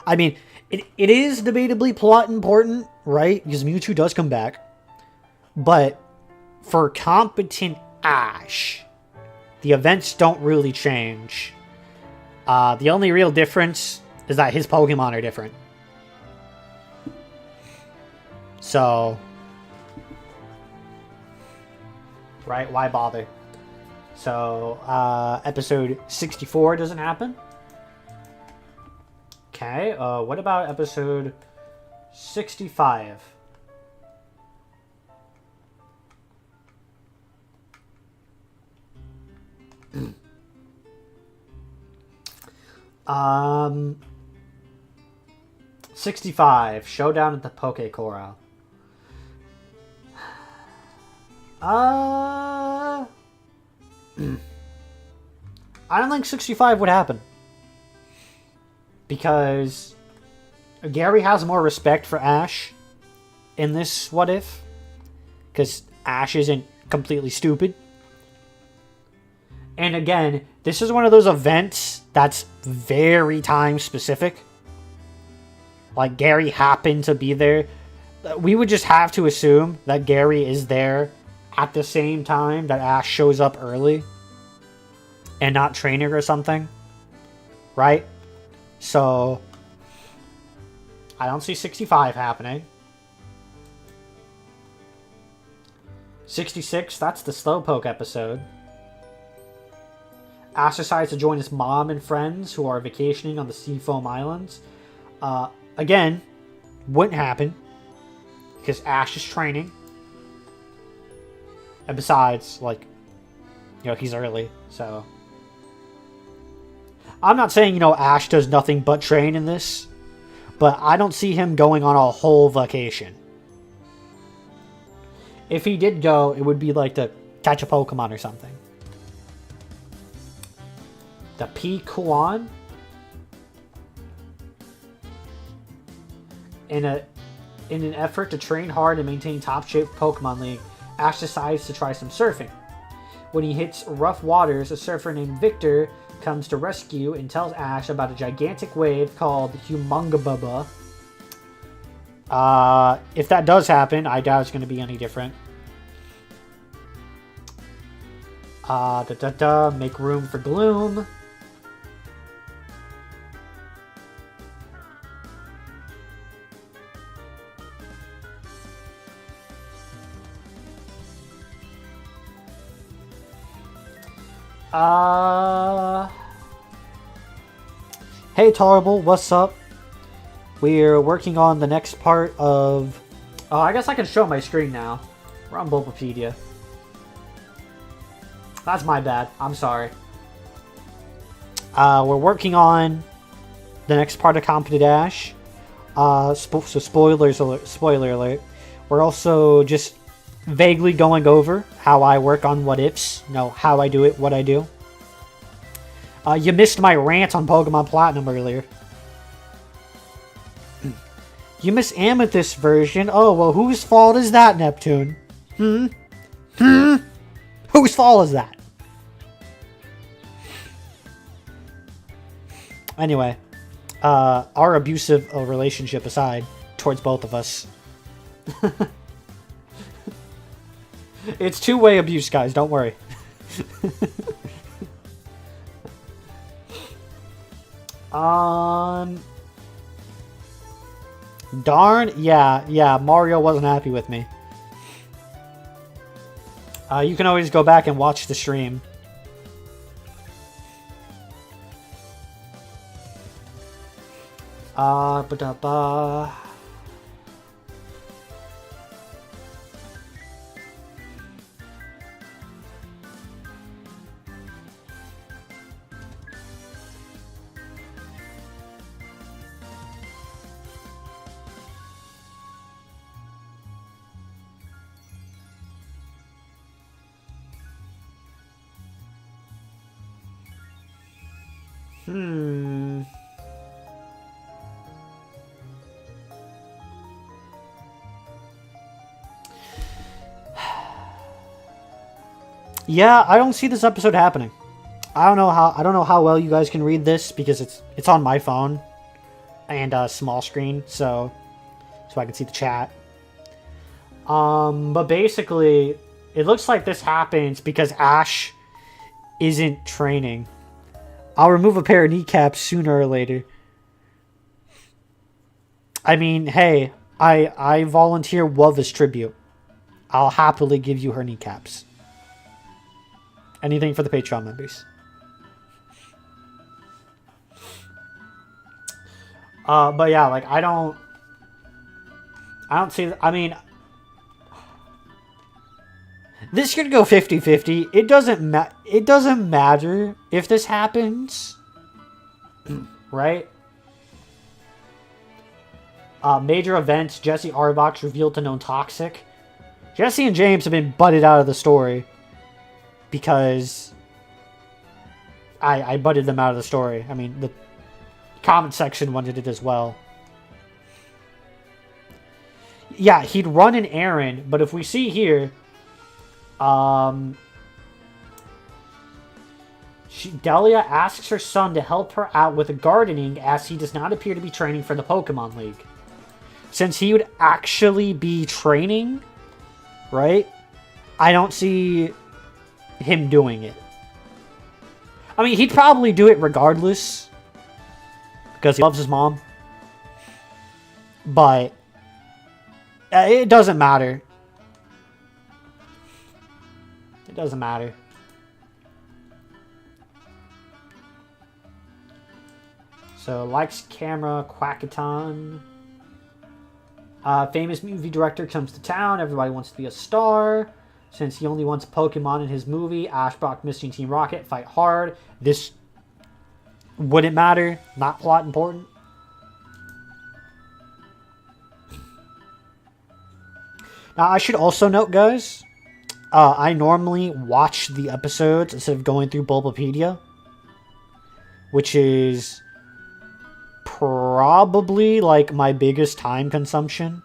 I mean, it is debatably plot important, right? Because Mewtwo does come back. But for competent Ash, the events don't really change. The only real difference is that his Pokemon are different. So, right? Why bother? So, episode 64 doesn't happen. Okay, what about episode 65? Um, 65, Showdown at the Poke Corral. I don't think 65 would happen. Because Gary has more respect for Ash in this What If. Because Ash isn't completely stupid. And again, this is one of those events that's very time specific. Like, Gary happened to be there. We would just have to assume that Gary is there at the same time that Ash shows up early. And not training or something. right? So I don't see 65 happening. 66, that's the Slowpoke episode. Ash decides to join his mom and friends who are vacationing on the Seafoam Islands. Again, wouldn't happen because Ash is training. And besides, like, you know, he's early, so. I'm not saying, you know, Ash does nothing but train in this, but I don't see him going on a whole vacation. If he did go, it would be like to catch a Pokemon or something. The P-Kuan? In an effort to train hard and maintain top-shape Pokemon League, Ash decides to try some surfing. When he hits rough waters, a surfer named Victor comes to rescue and tells Ash about a gigantic wave called Humongabubba. If that does happen, I doubt it's going to be any different. Make room for Gloom. Hey Tolerable, what's up? We're working on the next part of... Oh, I guess I can show my screen now. We're on Bulbapedia. That's my bad. I'm sorry. We're working on the next part of Competent Dash. So spoiler alert. We're also just vaguely going over how I work on what ifs. No, how I do it, what I do. You missed my rant on Pokemon Platinum earlier. You missed Amethyst version. Oh, well, whose fault is that, Neptune? Whose fault is that? Anyway, our abusive relationship aside, towards both of us. It's two-way abuse, guys. Don't worry. Darn. Yeah. Mario wasn't happy with me. You can always go back and watch the stream. Yeah, I don't see this episode happening. I don't know how well you guys can read this because it's on my phone and small screen, so I can see the chat. But basically, it looks like this happens because Ash isn't training. I'll remove a pair of kneecaps sooner or later. I mean, hey, I volunteer Wolf as tribute. I'll happily give you her kneecaps. Anything for the Patreon members. But yeah, like, I don't see... I mean... This could go 50-50. It doesn't matter if this happens. Right? Major events. Jesse Arbok revealed to known toxic. Jesse and James have been butted out of the story. Because I butted them out of the story. I mean, the comment section wanted it as well. Yeah, he'd run an errand, but if we see here, Delia asks her son to help her out with gardening as he does not appear to be training for the Pokemon League. Since he would actually be training, right? I don't see him doing it. I mean, he'd probably do it regardless, because he loves his mom. But it doesn't matter. It doesn't matter. So, likes camera, Quackaton. Famous movie director comes to town. Everybody wants to be a star. Since he only wants Pokemon in his movie, Ash, Brock, Misty, and Team Rocket fight hard. This wouldn't matter. Not plot important. Now, I should also note, guys, I normally watch the episodes instead of going through Bulbapedia, which is probably like my biggest time consumption.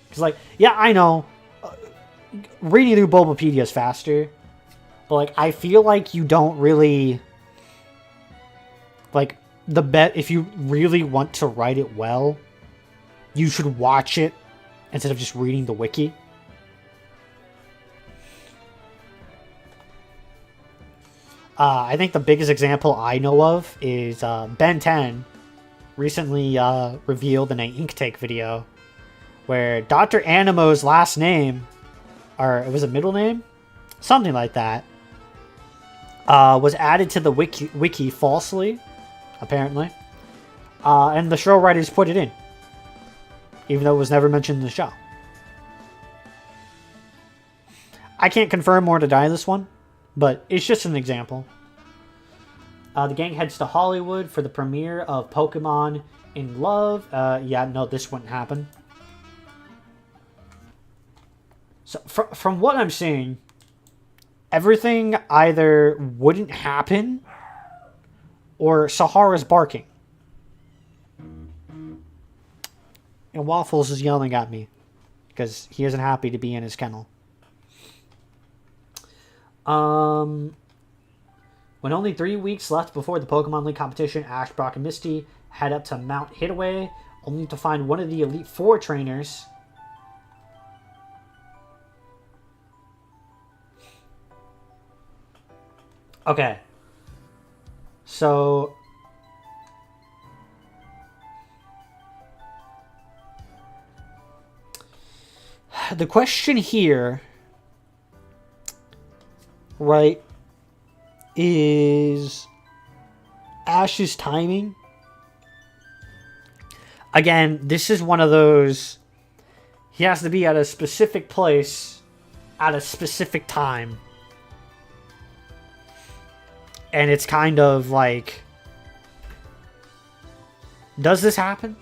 Because, like, yeah, I know reading through Bulbapedia is faster, but like I feel like you don't really like if you really want to write it well, you should watch it instead of just reading the wiki. I think the biggest example I know of is Ben 10 recently revealed in an Inktake video where Dr. Animo's last name, or it was a middle name? Something like that, was added to the wiki falsely, apparently. And the show writers put it in, even though it was never mentioned in the show. I can't confirm or deny this one, but it's just an example. The gang heads to Hollywood for the premiere of Pokemon in Love. Yeah, no, this wouldn't happen. So, from what I'm seeing, everything either wouldn't happen or Sahara's barking. And Waffles is yelling at me because he isn't happy to be in his kennel. When only 3 weeks left before the Pokemon League competition, Ash, Brock, and Misty head up to Mount Hideaway, only to find one of the Elite Four trainers. Okay. So the question here, right, is Ash's timing. Again, this is one of those, he has to be at a specific place at a specific time. And it's kind of like, does this happen?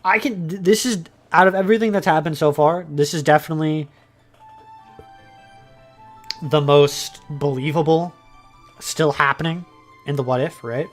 This is, out of everything that's happened so far, this is definitely the most believable still happening in the what if, right?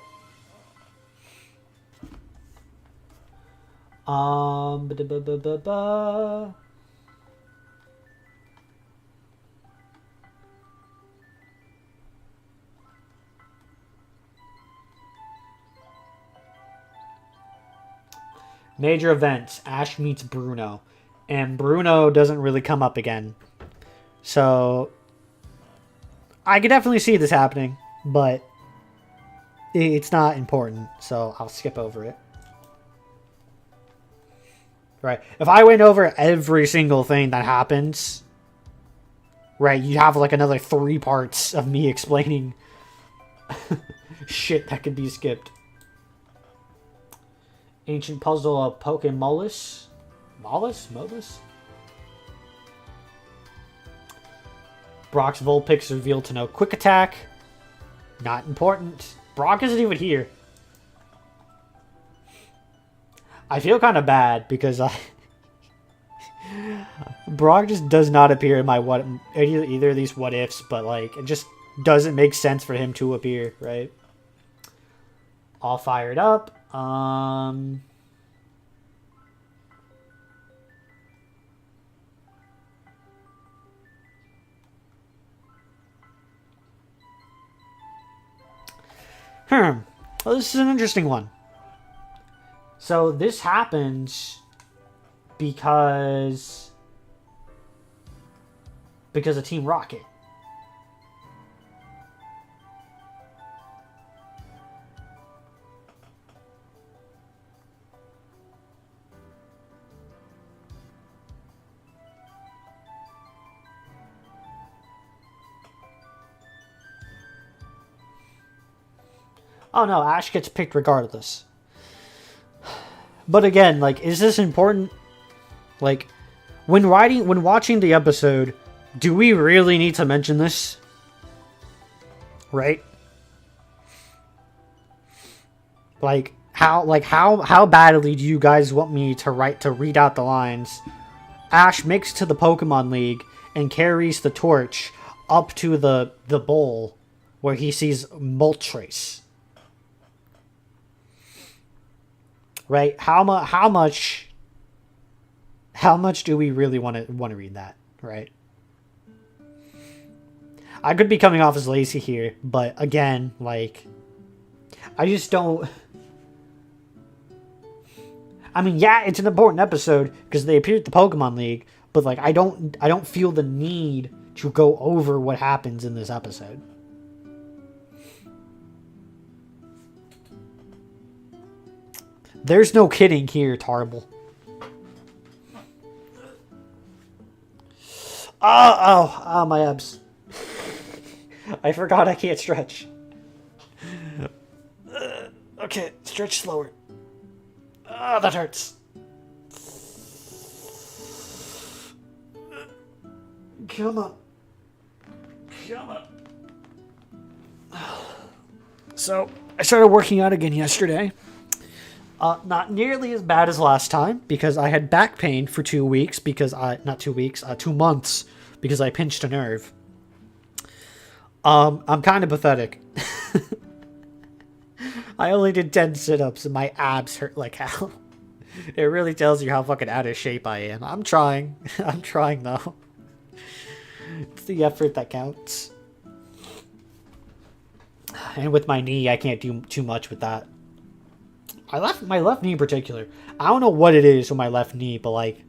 Major events. Ash meets Bruno. And Bruno doesn't really come up again. So I could definitely see this happening, but it's not important, so I'll skip over it. Right. If I went over every single thing that happens, right, you'd have like another 3 parts of me explaining shit that could be skipped. Ancient puzzle of Pokemolus. Molus? Brock's Vulpix revealed to know Quick Attack. Not important. Brock isn't even here. I feel kind of bad because Brock just does not appear in my either of these what ifs, but like it just doesn't make sense for him to appear, right? All fired up. Well, this is an interesting one. So this happens because of Team Rocket. Oh no, Ash gets picked regardless. But again, like, is this important? Like, when watching the episode, do we really need to mention this? Right? How badly do you guys want me to read out the lines? Ash makes it to the Pokemon League and carries the torch up to the bowl where he sees Moltres. Right? How much do we really want to read that, right? I could be coming off as lazy here, but again, like, I just don't. I mean, yeah, it's an important episode because they appear at the Pokemon League, but like, I don't feel the need to go over what happens in this episode. There's no kidding here, Tarble. Oh, my abs. I forgot I can't stretch. Okay, stretch slower. That hurts. Come on. Come on. So, I started working out again yesterday. Not nearly as bad as last time, because I had back pain for 2 weeks, because 2 months, because I pinched a nerve. I'm kind of pathetic. I only did 10 sit-ups and my abs hurt like hell. It really tells you how fucking out of shape I am. I'm trying. I'm trying though. It's the effort that counts. And with my knee, I can't do too much with that. My left knee in particular. I don't know what it is with my left knee, but like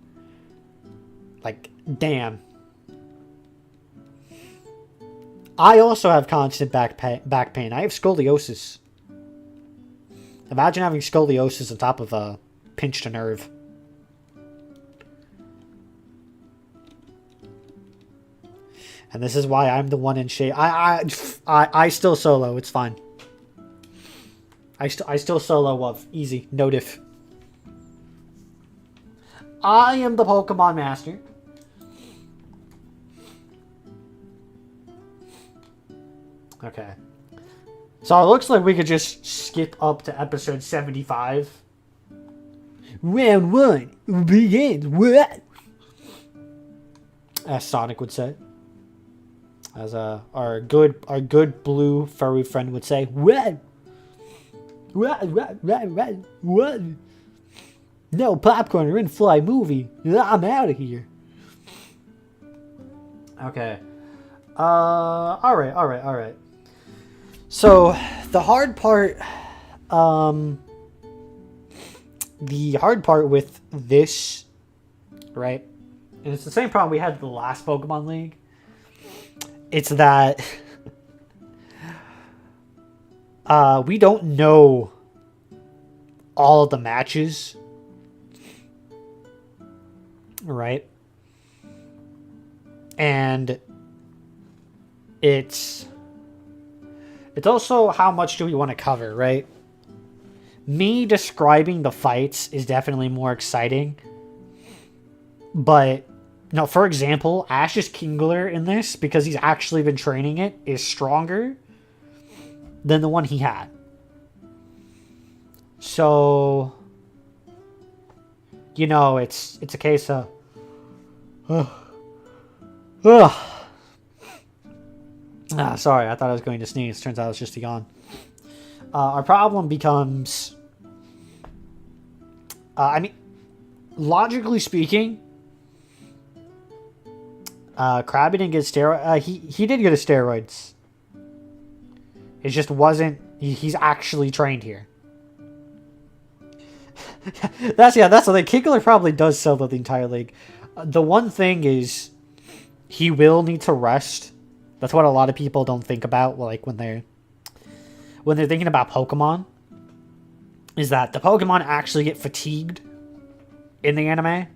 damn. I also have constant back pain. I have scoliosis. Imagine having scoliosis on top of a pinched a nerve. And this is why I'm the one in shape. I still solo. It's fine. I still solo of easy. No diff. I am the Pokemon Master. Okay. So it looks like we could just skip up to episode 75. Round 1 begins. What? As Sonic would say. As our good blue furry friend would say, what? What? No popcorn or in-flight movie. I'm out of here. Okay. Alright. So, the hard part with this, right? And it's the same problem we had with the last Pokemon League. It's that we don't know all of the matches, right? And it's also how much do we want to cover, right? Me describing the fights is definitely more exciting. But, no, for example, Ash's Kingler in this, because he's actually been training it, is stronger than the one he had. So, you know, it's a case of... sorry, I thought I was going to sneeze. Turns out it was just a yawn. Our problem becomes... I mean, logically speaking, Krabby didn't get steroids. He did get steroids. It just wasn't... He's actually trained here. That's the thing. Kingler probably does sell the entire league. The one thing is, he will need to rest. That's what a lot of people don't think about, like when they're thinking about Pokemon. Is that the Pokemon actually get fatigued in the anime?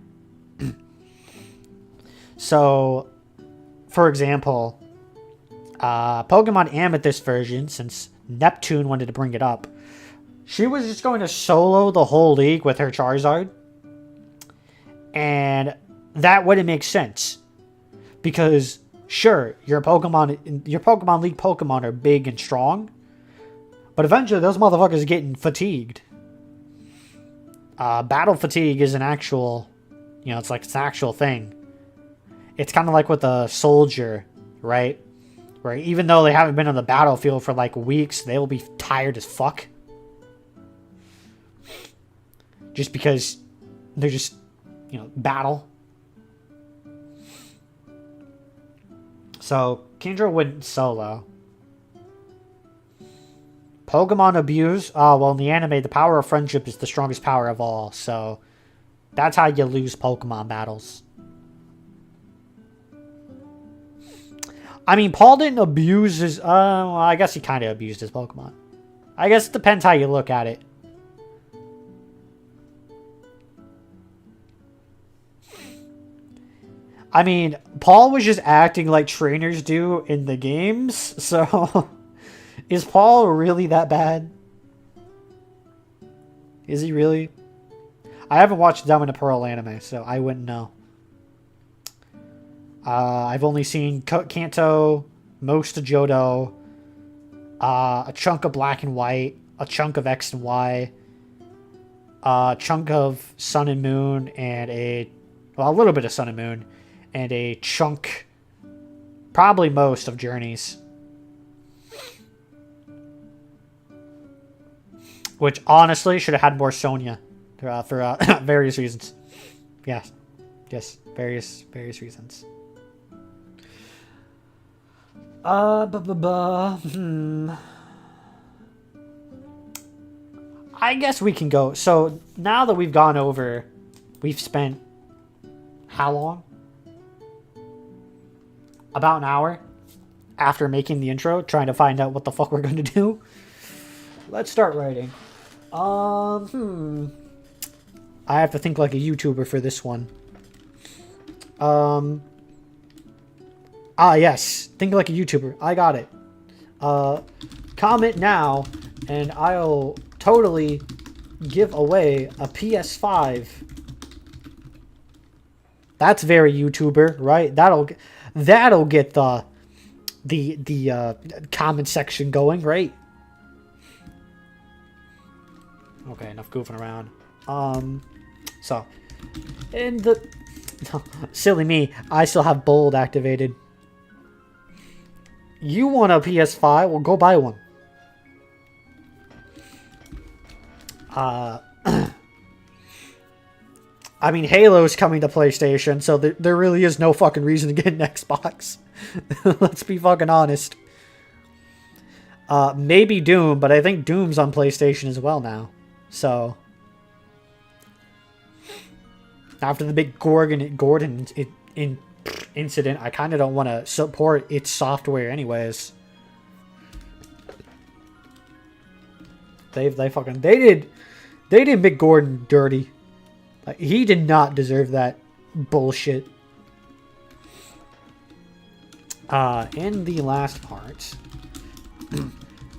So, for example, Pokemon Amethyst version, since Neptune wanted to bring it up, she was just going to solo the whole league with her Charizard. And that wouldn't make sense. Because, sure, your Pokemon League Pokemon are big and strong. But eventually, those motherfuckers are getting fatigued. Battle fatigue is an actual... it's an actual thing. It's kind of like with a soldier, right? Where even though they haven't been on the battlefield for like weeks, they will be tired as fuck. Just because they're just, battle. So, Kendra went solo. Pokemon abuse. Oh, well, in the anime, the power of friendship is the strongest power of all. So, that's how you lose Pokemon battles. I mean, Paul didn't abuse his... well, I guess he kind of abused his Pokemon. I guess it depends how you look at it. I mean, Paul was just acting like trainers do in the games, so... Is Paul really that bad? Is he really? I haven't watched Diamond and Pearl anime, so I wouldn't know. I've only seen Kanto, most of Johto, a chunk of Black and White, a chunk of X and Y, a chunk of Sun and Moon, and a little bit of Sun and Moon, and a chunk, probably most, of Journeys. Which, honestly, should have had more Sonia for various reasons. Yes. Yes, various reasons. I guess we can go. So, now that we've gone over, we've spent how long? About an hour after making the intro, trying to find out what the fuck we're going to do. Let's start writing. I have to think like a YouTuber for this one. Yes. Think like a YouTuber. I got it. Comment now, and I'll totally give away a PS5. That's very YouTuber, right? That'll get the comment section going, right? Okay, enough goofing around. So, in the... silly me, I still have bold activated. You want a PS5? Well, go buy one. I mean, Halo's coming to PlayStation, so there really is no fucking reason to get an Xbox. Let's be fucking honest. Maybe Doom, but I think Doom's on PlayStation as well now. So, after the big Gordon incident, I kind of don't want to support its software anyways. They did Mick Gordon dirty. Like, he did not deserve that bullshit. In the last part,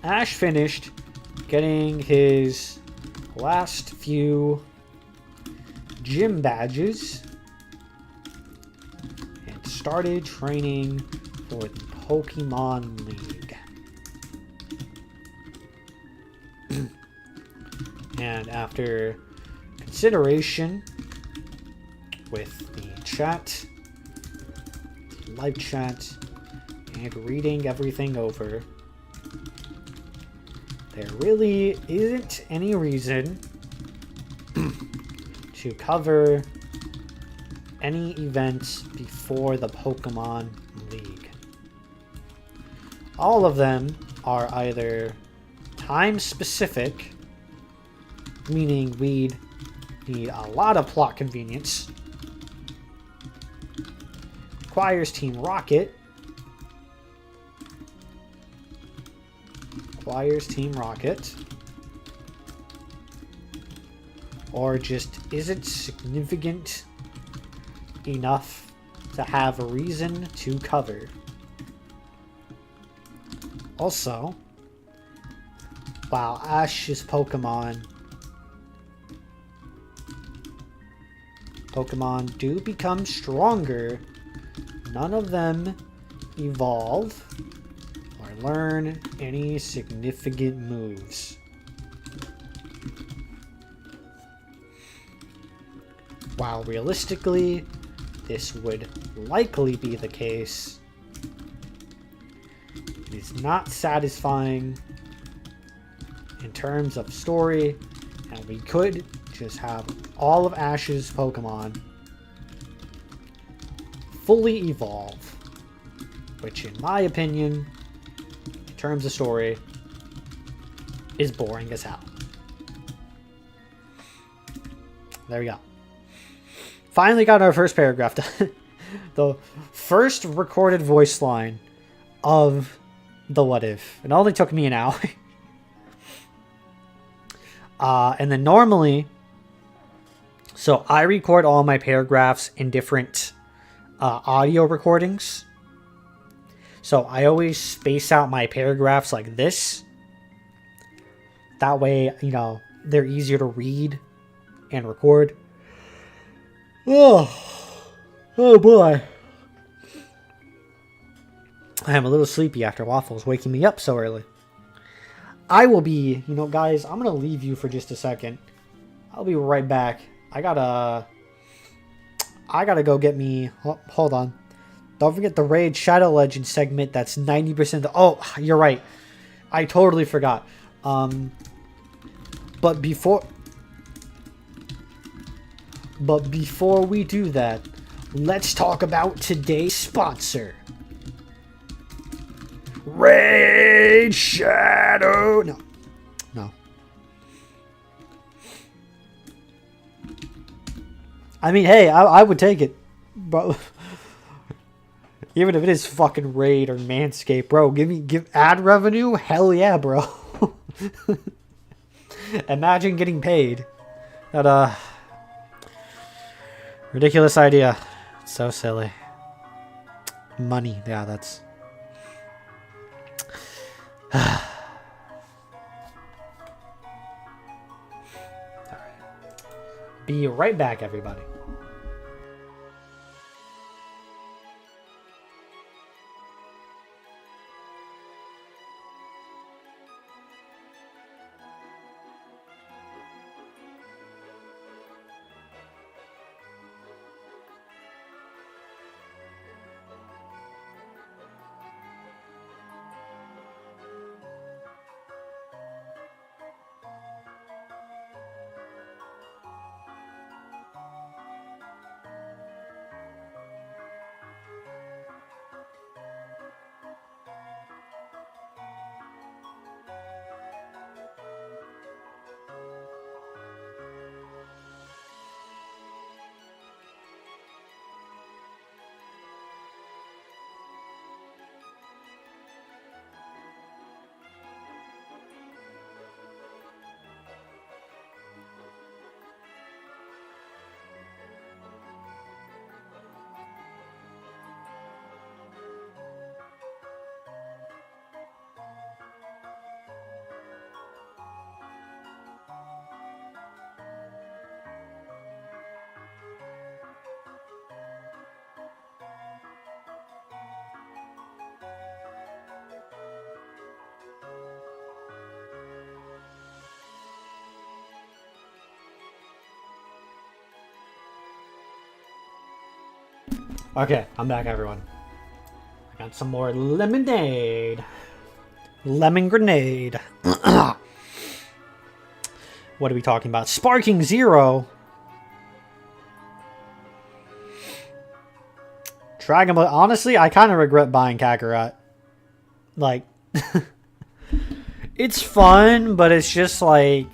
Ash finished getting his last few gym badges and started training for the Pokemon League. And after consideration with the chat, live chat, and reading everything over, there really isn't any reason to cover any events before the Pokemon League. All of them are either time specific, meaning we'd need a lot of plot convenience, requires Team Rocket, or just isn't significant enough to have a reason to cover. Also, wow, Ash's Pokemon do become stronger. None of them evolve or learn any significant moves. While realistically, this would likely be the case, it is not satisfying in terms of story, and we could just have all of Ash's Pokemon fully evolve, which in my opinion, in terms of story, is boring as hell. There we go. Finally got our first paragraph done. The first recorded voice line of the What If. It only took me an hour. And then normally, so I record all my paragraphs in different audio recordings. So I always space out my paragraphs like this. That way, you know, they're easier to read and record. Oh boy. I am a little sleepy after Waffles waking me up so early. I will be, you know, guys, I'm going to leave you for just a second. I'll be right back. I gotta go get me, oh, hold on. Don't forget the Raid Shadow Legends segment. That's 90%. Oh, you're right. I totally forgot. But before we do that, let's talk about today's sponsor. Raid Shadow. No. I mean, hey, I would take it, bro. Even if it is fucking Raid or Manscaped, bro. Give ad revenue. Hell yeah, bro. Imagine getting paid. That ridiculous idea. It's so silly. Money. Yeah, that's. Alright. Be right back, everybody. Okay, I'm back, everyone. I got some more lemonade. Lemon grenade. What are we talking about? Sparking Zero. Dragon Ball. Honestly, I kind of regret buying Kakarot. Like, it's fun, but it's just like,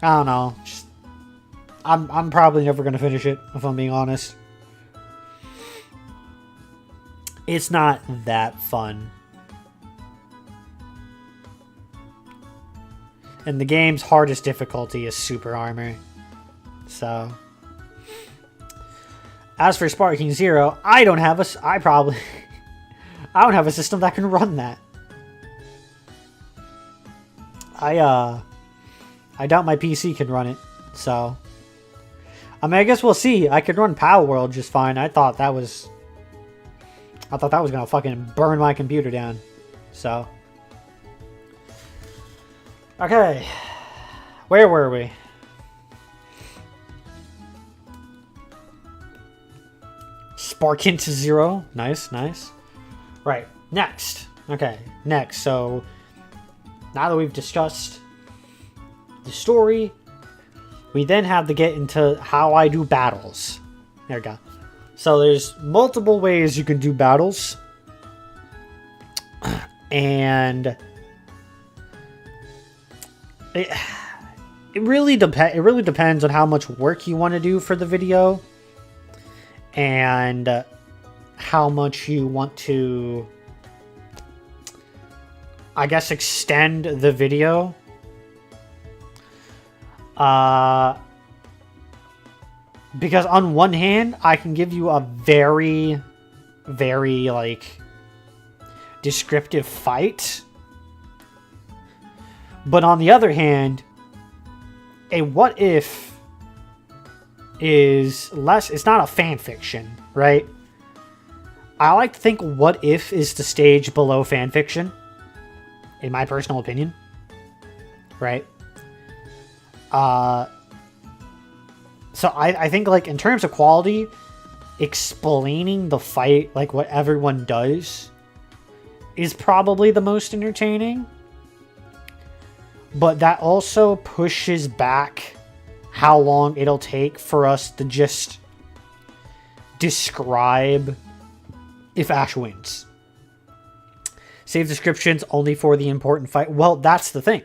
I don't know. Just, I'm probably never gonna finish it, if I'm being honest. It's not that fun. And the game's hardest difficulty is Super Armor. So, as for Sparking Zero, I don't have a... I I don't have a system that can run that. I doubt my PC can run it, so... I mean, I guess we'll see. I could run Palworld just fine. I thought that was gonna fucking burn my computer down. So... Okay. Where were we? Spark into 0. Nice, nice. Right, next. Okay, next. So, now that we've discussed the story, we then have to get into how I do battles. There we go. So, there's multiple ways you can do battles. And... It really depends on how much work you want to do for the video. And how much you want to, I guess, extend the video. Because on one hand, I can give you a very, very, like, descriptive fight. But on the other hand, a what if is less, it's not a fan fiction, right? I like to think what if is the stage below fan fiction, in my personal opinion, right? So I think, like, in terms of quality, explaining the fight, like what everyone does, is probably the most entertaining. But that also pushes back how long it'll take for us to just describe if Ash wins. Save descriptions only for the important fight. Well, that's the thing.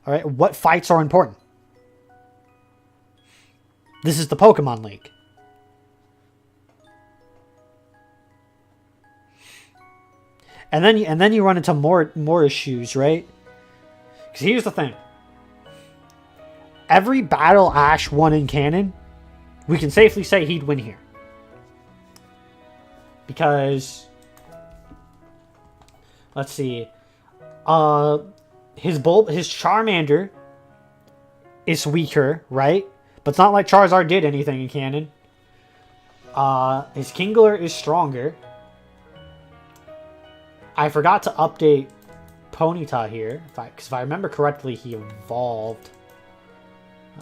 All right, what fights are important? This is the Pokemon League. And then you run into more issues, right? Because here's the thing. Every battle Ash won in canon, we can safely say he'd win here. Because, let's see, his Charmander is weaker, right? But it's not like Charizard did anything in canon. His Kingler is stronger. I forgot to update Ponyta here, because if I remember correctly, he evolved.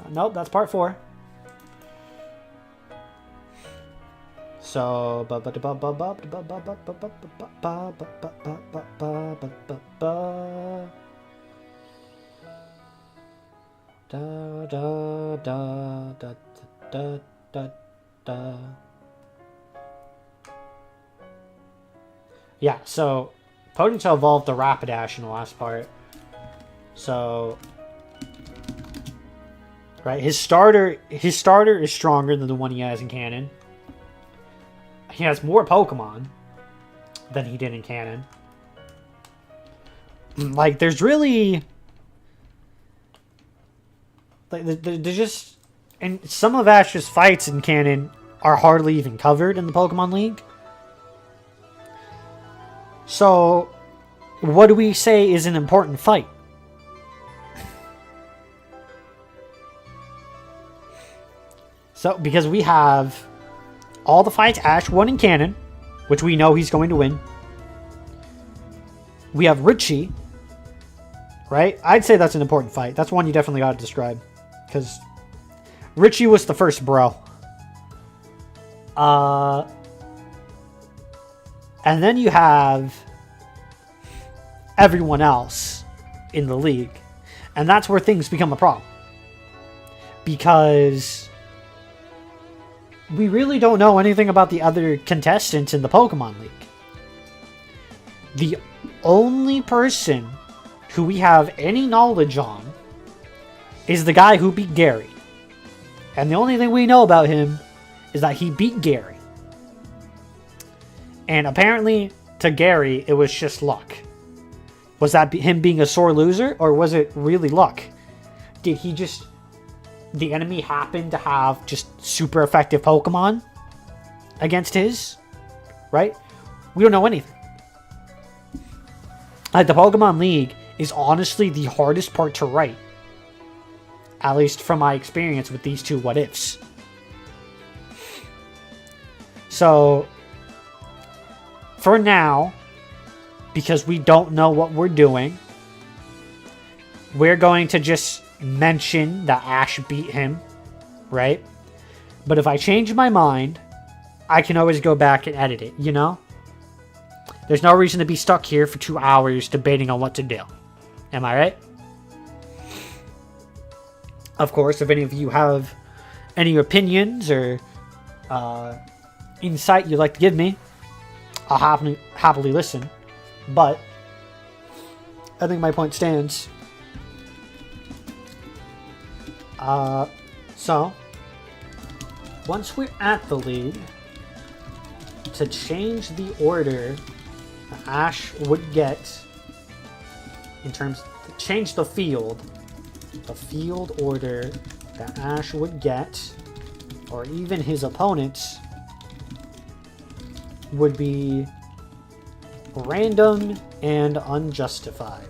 Nope, that's part 4. So, yeah, so Ponyta evolved the Rapidash in the last part. So, right, his starter is stronger than the one he has in canon. He has more Pokemon than he did in canon. Like, there's really, like, there's just, and some of Ash's fights in canon are hardly even covered in the Pokemon League. So, what do we say is an important fight? So, because we have all the fights Ash won in canon, which we know he's going to win. We have Richie, right? I'd say that's an important fight. That's one you definitely got to describe. Because Richie was the first bro. And then you have everyone else in the league. And that's where things become a problem. Because we really don't know anything about the other contestants in the Pokemon League. The only person who we have any knowledge on is the guy who beat Gary. And the only thing we know about him is that he beat Gary. And apparently, to Gary, it was just luck. Was that him being a sore loser, or was it really luck? Did he just... the enemy happened to have just super effective Pokemon against his? Right? We don't know anything. Like, the Pokemon League is honestly the hardest part to write. At least from my experience with these two what ifs. So, for now, because we don't know what we're doing, we're going to just mention that Ash beat him, right? But if I change my mind, I can always go back and edit it, you know? There's no reason to be stuck here for 2 hours debating on what to do. Am I right? Of course, if any of you have any opinions or insight you'd like to give me, I'll happily listen. But I think my point stands. So, once we're at the league, to change the order that Ash would get, in terms, to change the field order that Ash would get, or even his opponents, would be random and unjustified.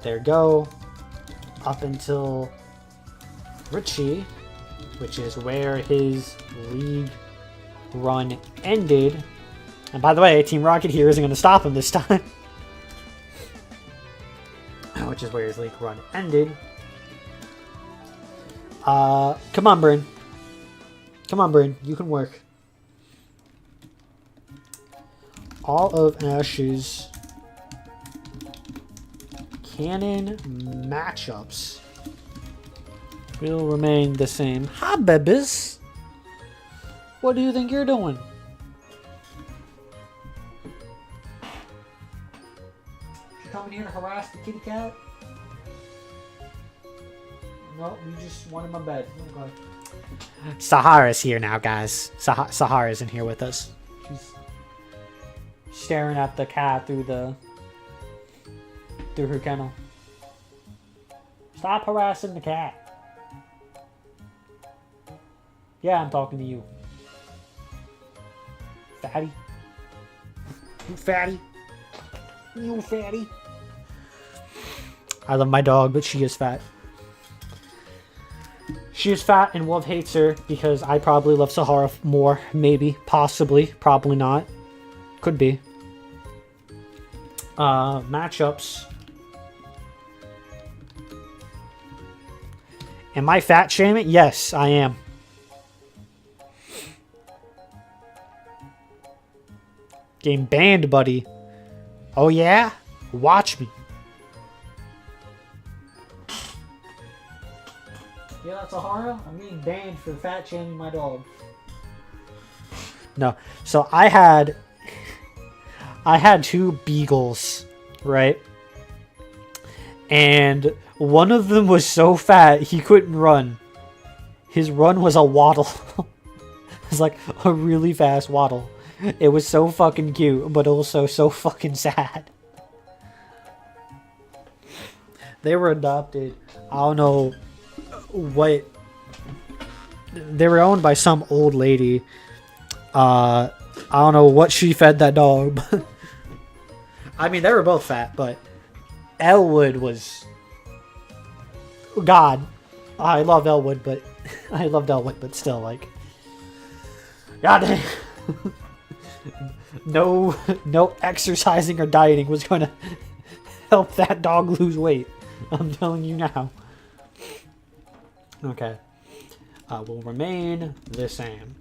There go. Up until Richie, which is where his league run ended. And by the way, Team Rocket here isn't going to stop him this time. Which is where his league run ended. Come on, Bryn. Come on, Bryn. You can work. All of Ash's canon matchups will remain the same. Hi, babies. What do you think you're doing? You coming here to harass the kitty cat? No, you just wanted my bed. Okay. Sahara's here now, guys. Sahara's in here with us. She's staring at the cat through her kennel. Stop harassing the cat. Yeah, I'm talking to you. Fatty. You fatty. You fatty. I love my dog, but she is fat. She is fat and Wolf hates her because I probably love Sahara more. Maybe. Possibly. Probably not. Could be. Matchups. Am I fat shaming? Yes, I am. Getting banned, buddy. Oh yeah? Watch me. Yeah, that's Sahara. I'm getting banned for fat shaming my dog. No. So I had two beagles, right? And one of them was so fat he couldn't run. His run was a waddle. It was like a really fast waddle. It was so fucking cute, but also so fucking sad. They were adopted. I don't know what. They were owned by some old lady. I don't know what she fed that dog. But I mean, they were both fat, but Elwood was... God. I love Elwood, but... I loved Elwood, but still, like... God dang. No exercising or dieting was going to help that dog lose weight. I'm telling you now. Okay. Will remain the same.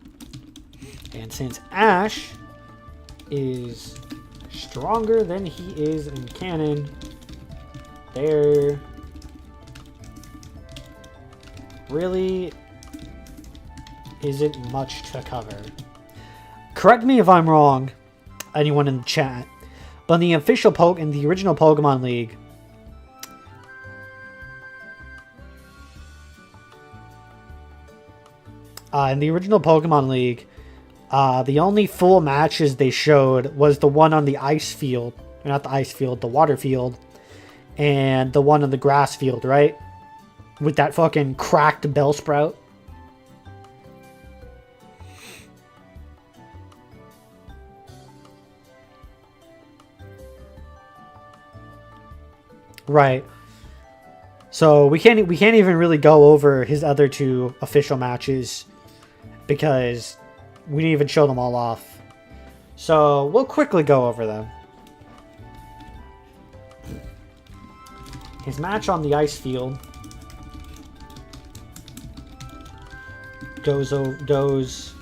And since Ash is stronger than he is in canon, there really isn't much to cover. Correct me if I'm wrong, anyone in the chat, but in the official in the original Pokemon League, the only full matches they showed was the one on the ice field, or not the ice field, the water field, and the one on the grass field, right? With that fucking cracked Bellsprout. Right. So we can't even really go over his other two official matches because we didn't even show them all off. So we'll quickly go over them. His match on the ice field goes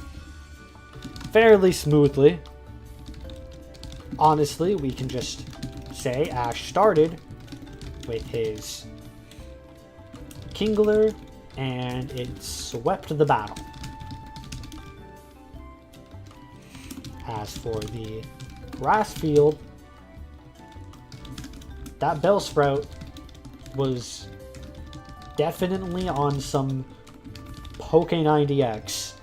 fairly smoothly. Honestly, we can just say Ash started with his Kingler, and it swept the battle. As for the grass field, that Bellsprout was definitely on some Poke 90X.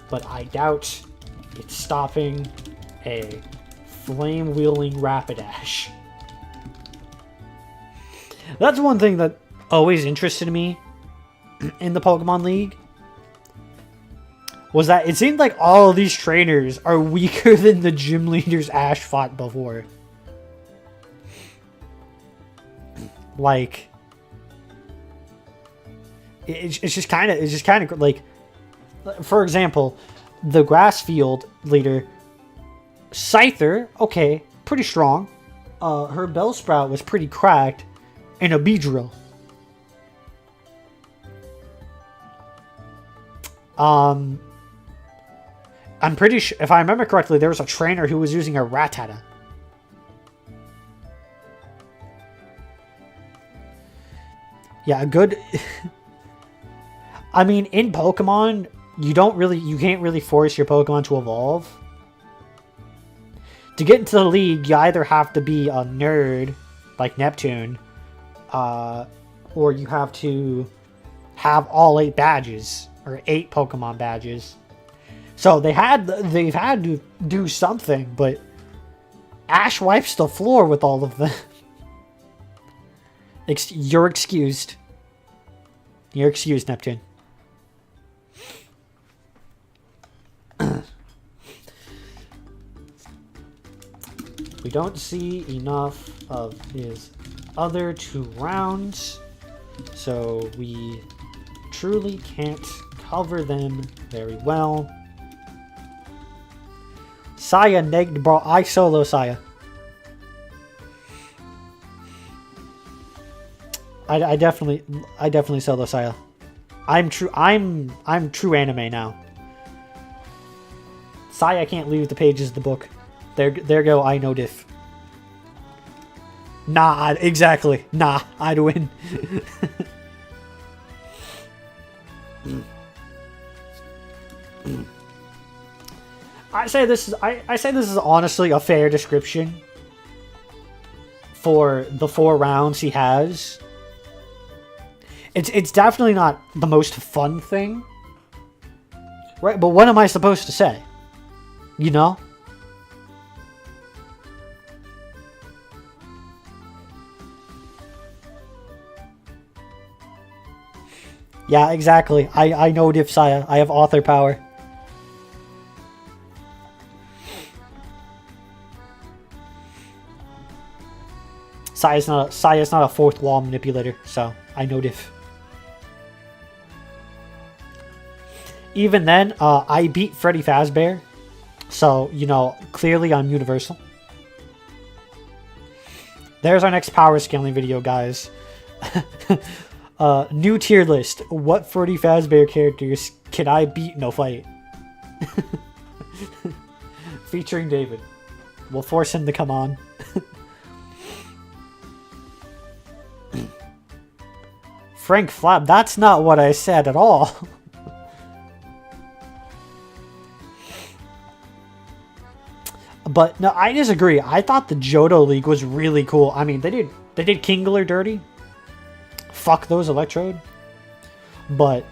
But I doubt it's stopping a flame-wielding Rapidash. That's one thing that always interested me in the Pokemon League. Was that it seemed like all of these trainers are weaker than the gym leaders Ash fought before. Like, it's just kind of like, for example, the grass field leader, Scyther, okay, pretty strong. Her Bellsprout was pretty cracked, and a Beedrill. I'm pretty sure, if I remember correctly, there was a trainer who was using a Rattata. Yeah, a good... I mean, in Pokemon, you can't really force your Pokemon to evolve. To get into the league, you either have to be a nerd, like Neptune, or you have to have all 8 badges, or 8 Pokemon badges. So they've had to do something, but Ash wipes the floor with all of them. You're excused. You're excused, Neptune. We don't see enough of his other 2 rounds, so we truly can't cover them very well. Saya negged, bro. I solo Saya. I definitely solo Saya. I'm true anime now. Saya can't leave the pages of the book. There go I know diff. Nah, exactly. Nah, I'd win. I say this is honestly a fair description for the 4 rounds he has. It's definitely not the most fun thing, right? But what am I supposed to say? You know? Yeah, exactly. I know diff Saya. I have author power. Saya's not a 4th wall manipulator, so I know diff. Even then, I beat Freddy Fazbear, so, you know, clearly I'm universal. There's our next power scaling video, guys. New tier list. What Freddy Fazbear characters can I beat in a fight? Featuring David. We'll force him to come on. Frank Flap, that's not what I said at all. But no, I disagree. I thought the Johto League was really cool. I mean, they did Kingler dirty. Fuck those Electrode. But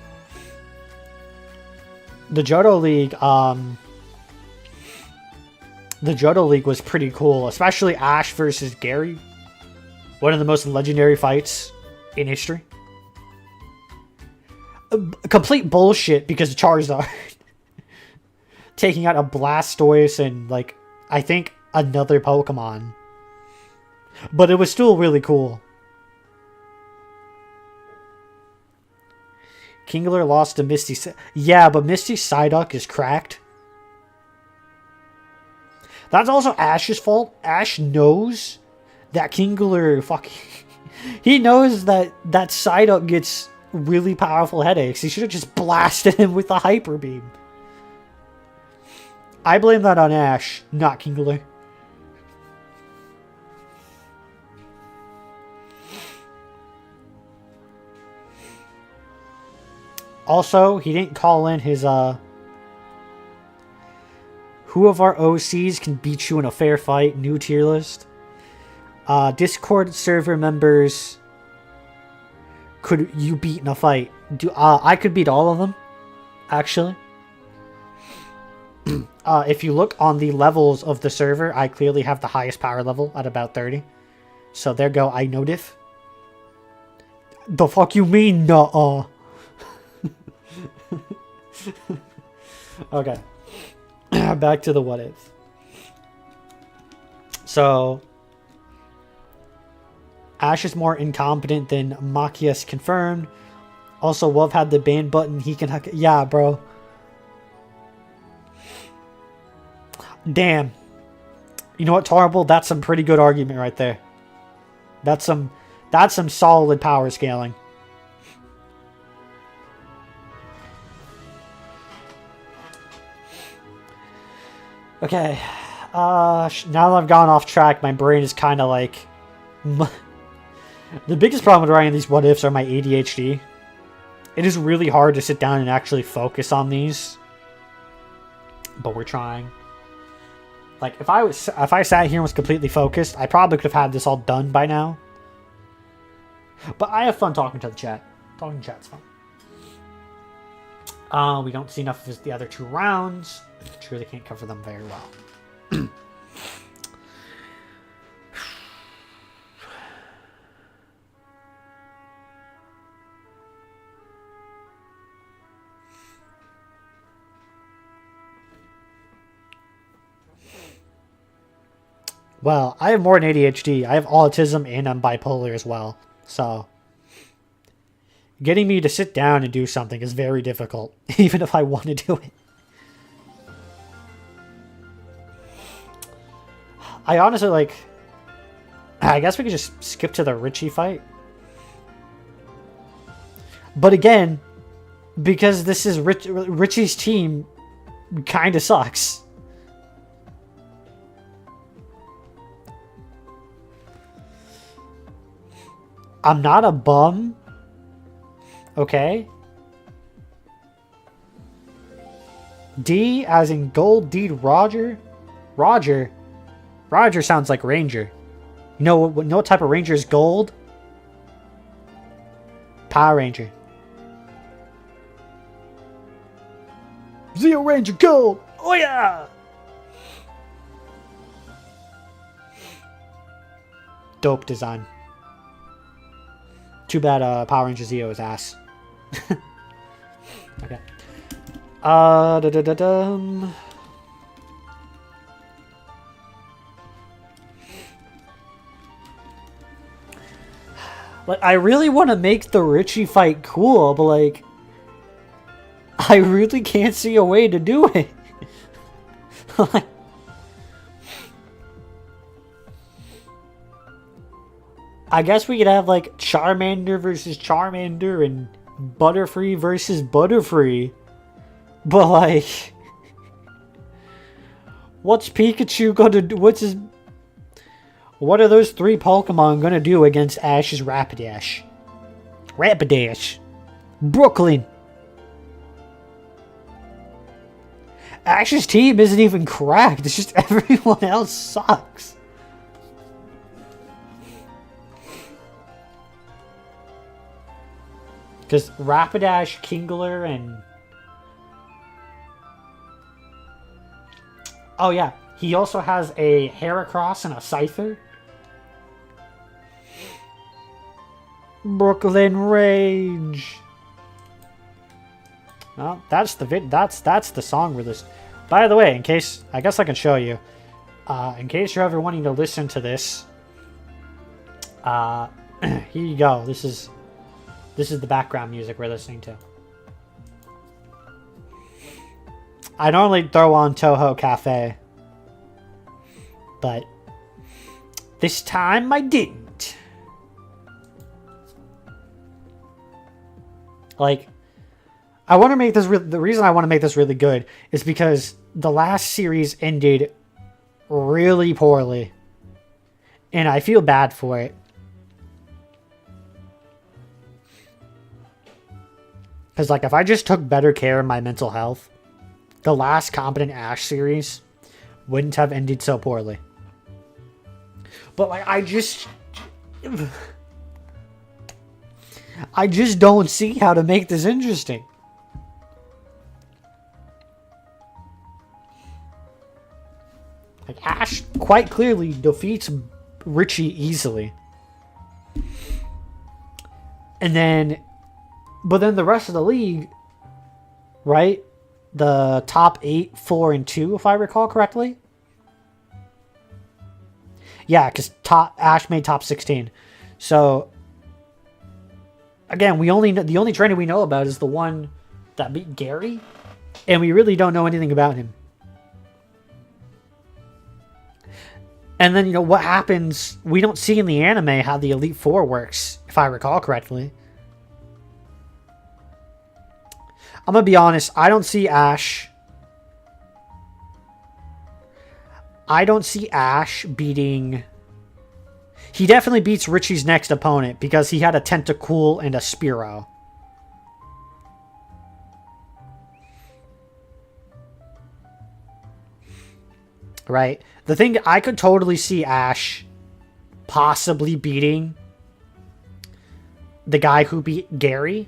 the Johto League was pretty cool, especially Ash versus Gary. One of the most legendary fights in history. Complete bullshit because Charizard taking out a Blastoise and, like, I think another Pokemon But it was still really cool. Kingler lost to Misty. Yeah, but Misty Psyduck is cracked. That's also Ash's fault. Ash knows that Kingler fucking... he knows that Psyduck gets really powerful headaches. He should have just blasted him with a Hyper Beam. I blame that on Ash, not Kingler. Also, he didn't call in his, who of our OCs can beat you in a fair fight? New tier list. Discord server members could you beat in a fight? I could beat all of them, actually. If you look on the levels of the server, I clearly have the highest power level at about 30. So there go, I know diff. The fuck you mean, nuh-uh? Okay. Back to the what if. So, Ash is more incompetent than Machias confirmed. Also, Wolf had the ban button. He can hack it. Yeah, bro. Damn. You know what, Torble? That's some pretty good argument right there. That's some solid power scaling. Okay. Now that I've gone off track, my brain is kind of like... The biggest problem with writing these what-ifs are my ADHD. It is really hard to sit down and actually focus on these. But we're trying. Like, if I sat here and was completely focused, I probably could have had this all done by now. But I have fun talking to the chat. Talking to chat's fun. We don't see enough of the other 2 rounds. Truly can't cover them very well. Well, I have more than ADHD. I have autism and I'm bipolar as well. So, getting me to sit down and do something is very difficult, even if I want to do it. I honestly, like... I guess we could just skip to the Richie fight. But again, because this is Richie's team, kind of sucks. I'm not a bum. Okay. D as in Gold D Roger? Roger? Roger sounds like Ranger. You know what type of Ranger is gold? Power Ranger. Zeo Ranger Gold! Oh yeah! Dope design. Too bad Power Ranger Zeo is ass. Okay. Like, I really want to make the Richie fight cool, but like, I really can't see a way to do it. Like, I guess we could have like Charmander versus Charmander and Butterfree versus Butterfree. But like, what's Pikachu gonna do? What are those 3 Pokemon gonna do against Ash's Rapidash? Rapidash. Brooklyn. Ash's team isn't even cracked. It's just everyone else sucks. Because Rapidash, Kingler, and... Oh yeah, he also has a Heracross and a Scyther. Brooklyn Rage. Well, that's the song we're listening. By the way, in case I guess I can show you, in case you're ever wanting to listen to this, Here you go. This is the background music we're listening to. I normally throw on Touhou Cafe, but this time I didn't. Like, I want to make this. The reason I want to make this really good is because the last series ended really poorly, and I feel bad for it. Because, like, if I just took better care of my mental health, the last Competent Ash series wouldn't have ended so poorly. But, like, I just don't see how to make this interesting. Like, Ash quite clearly defeats Richie easily. And then... But then the rest of the league, right? The top 8, 4, and 2, if I recall correctly. Yeah, because Ash made top 16. So, again, the only trainer we know about is the one that beat Gary, and we really don't know anything about him. And then, what happens? We don't see in the anime how the Elite Four works, if I recall correctly. I'm going to be honest, I don't see Ash beating... He definitely beats Richie's next opponent because he had a Tentacool and a Spearow. Right? The thing, I could totally see Ash possibly beating the guy who beat Gary.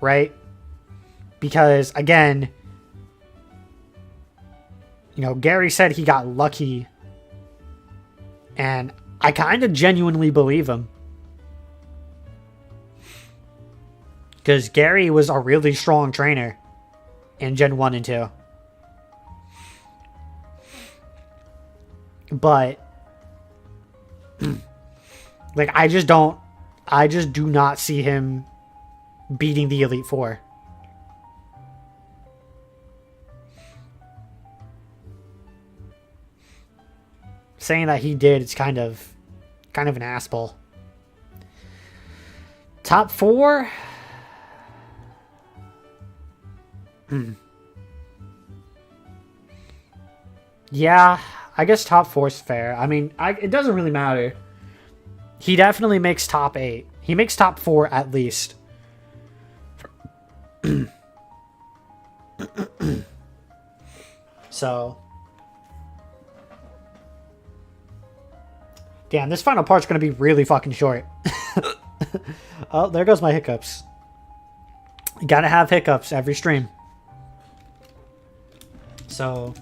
Right? Because, again, Gary said he got lucky. And I kind of genuinely believe him. Because Gary was a really strong trainer in Gen 1 and 2. But, like, I just do not see him beating the Elite Four. Saying that he did, it's kind of an asshole. Top 4? Yeah, I guess top 4 is fair. I mean, it doesn't really matter. He definitely makes top 8. He makes top 4 at least. So, damn, this final part's gonna be really fucking short. Oh, there goes my hiccups. You gotta have hiccups every stream. So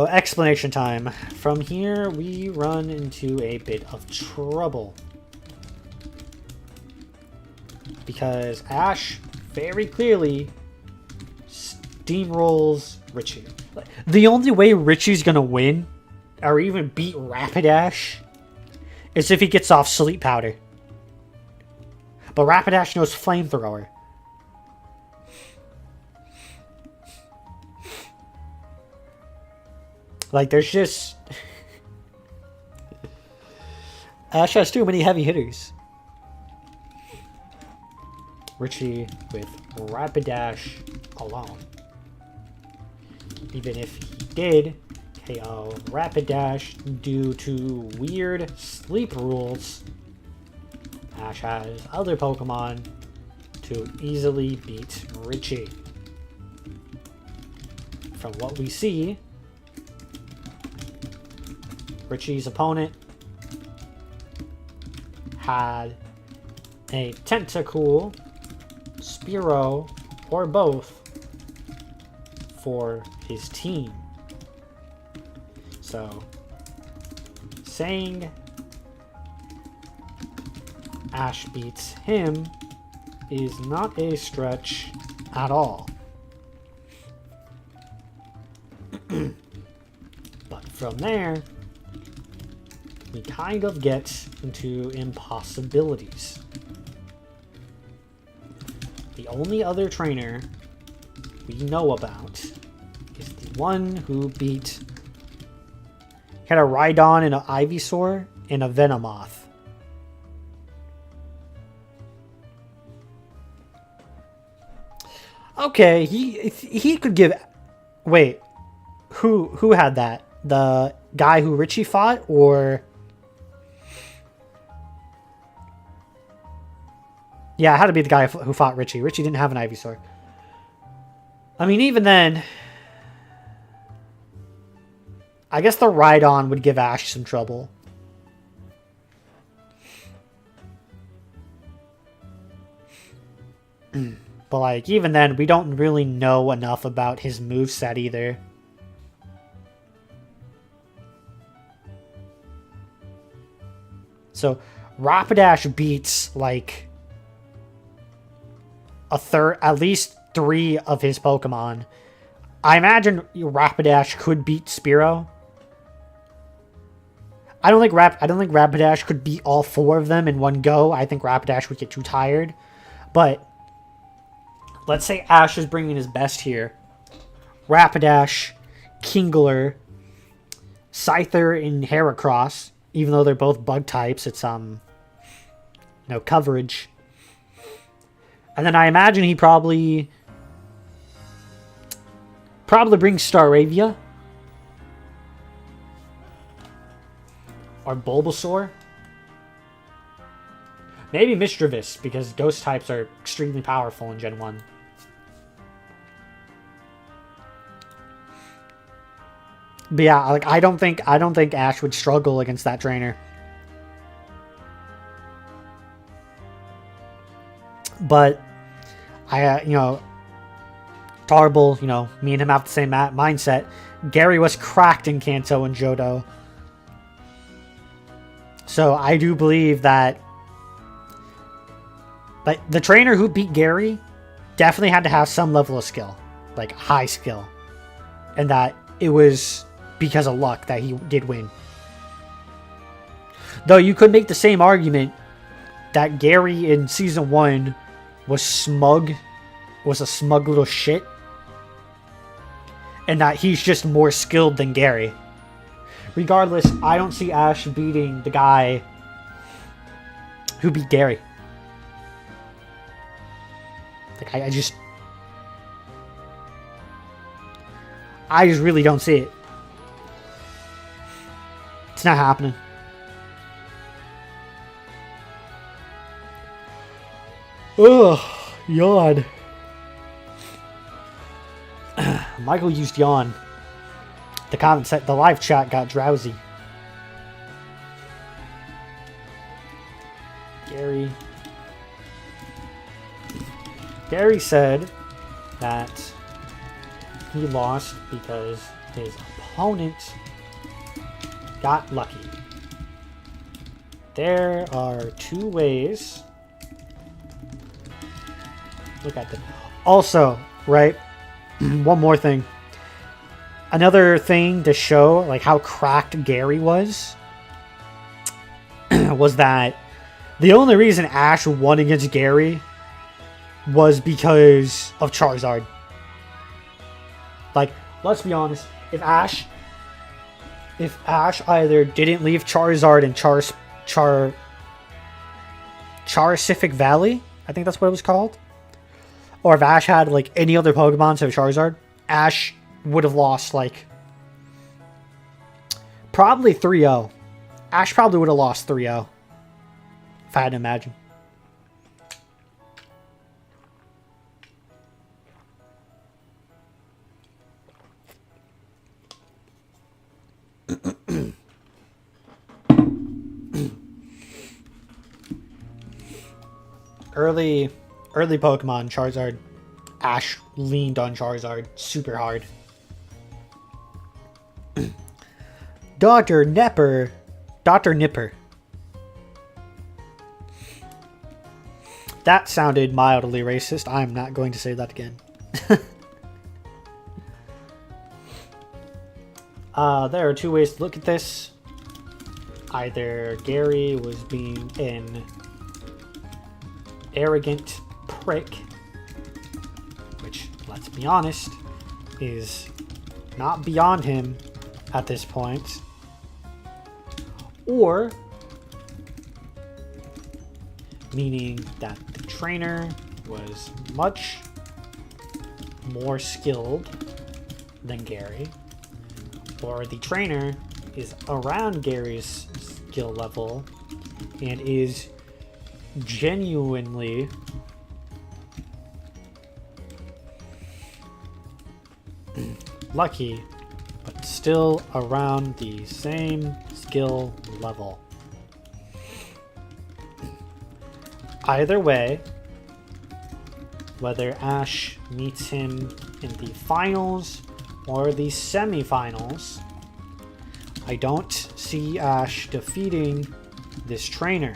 explanation time. From here, we run into a bit of trouble. Because Ash very clearly steamrolls Richie. The only way Richie's gonna win, or even beat Rapidash, is if he gets off Sleep Powder. But Rapidash knows Flamethrower. Like, there's just... Ash has too many heavy hitters. Richie with Rapidash alone. Even if he did KO Rapidash due to weird sleep rules, Ash has other Pokemon to easily beat Richie. From what we see, Richie's opponent had a Tentacool, Spearow, or both for his team. So, saying Ash beats him is not a stretch at all. But from there, we kind of get into impossibilities. The only other trainer we know about is the one who beat... Had a Rhydon and an Ivysaur and a Venomoth. Okay, he could give... Wait, who had that? The guy who Richie fought, or... Yeah, it had to be the guy who fought Richie. Richie didn't have an Ivysaur. I mean, even then... I guess the Rhydon would give Ash some trouble. But, like, even then, we don't really know enough about his moveset either. So, Rapidash beats, like, at least 3 of his Pokemon. I imagine Rapidash could beat Spearow. I don't think Rapidash could beat all 4 of them in one go. I think Rapidash would get too tired. But let's say Ash is bringing his best here. Rapidash, Kingler, Scyther, and Heracross. Even though they're both bug types, it's coverage. And then I imagine he probably brings Staravia. Or Bulbasaur. Maybe Mischievous, because ghost types are extremely powerful in Gen 1. But yeah, like I don't think Ash would struggle against that trainer. But Tarble, me and him have the same mindset. Gary was cracked in Kanto and Johto. So I do believe that the trainer who beat Gary definitely had to have some level of skill, like high skill. And that it was because of luck that he did win. Though you could make the same argument that Gary in Season 1 was a smug little shit. And that he's just more skilled than Gary. Regardless, I don't see Ash beating the guy who beat Gary. Like, I just really don't see it. It's not happening. Ugh, yawn. Michael used yawn. The comment said the live chat got drowsy. Gary said that he lost because his opponent got lucky. There are 2 ways. Look at them. Also, right? One more thing. Another thing to show like how cracked Gary was was that the only reason Ash won against Gary was because of Charizard. Like, let's be honest, if Ash either didn't leave Charizard in Charcific Valley, I think that's what it was called, or if Ash had like any other Pokemon so Charizard, Ash would have lost like probably 3-0. Ash probably would have lost 3-0 if I had to imagine. Early Pokemon, Charizard, Ash leaned on Charizard super hard. Dr. Nipper. That sounded mildly racist. I'm not going to say that again. There are 2 ways to look at this. either Gary was being an arrogant prick, which, let's be honest, is not beyond him at this point, or meaning that the trainer was much more skilled than Gary, or the trainer is around Gary's skill level and is genuinely lucky, but still around the same skill level. Either way, whether Ash meets him in the finals or the semifinals, I don't see Ash defeating this trainer.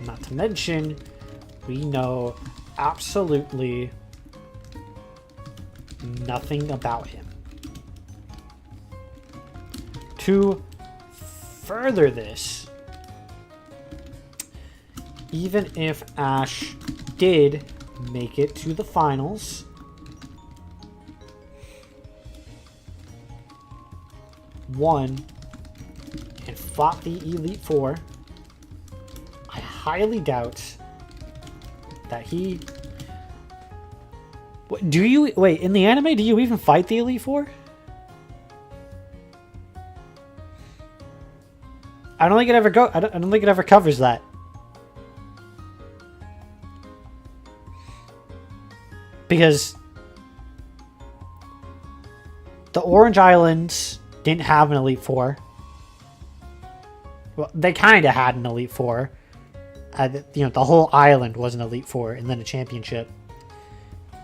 Not to mention, we know absolutely nothing about him. To further this, even if Ash did make it to the finals, won and fought the Elite Four, I highly doubt that he... Do you... Wait, in the anime, do you even fight the Elite Four? I don't think it ever I don't think it ever covers that. Because the Orange Islands didn't have an Elite Four. Well, they kind of had an Elite Four. You know, the whole island was an Elite Four and then a championship.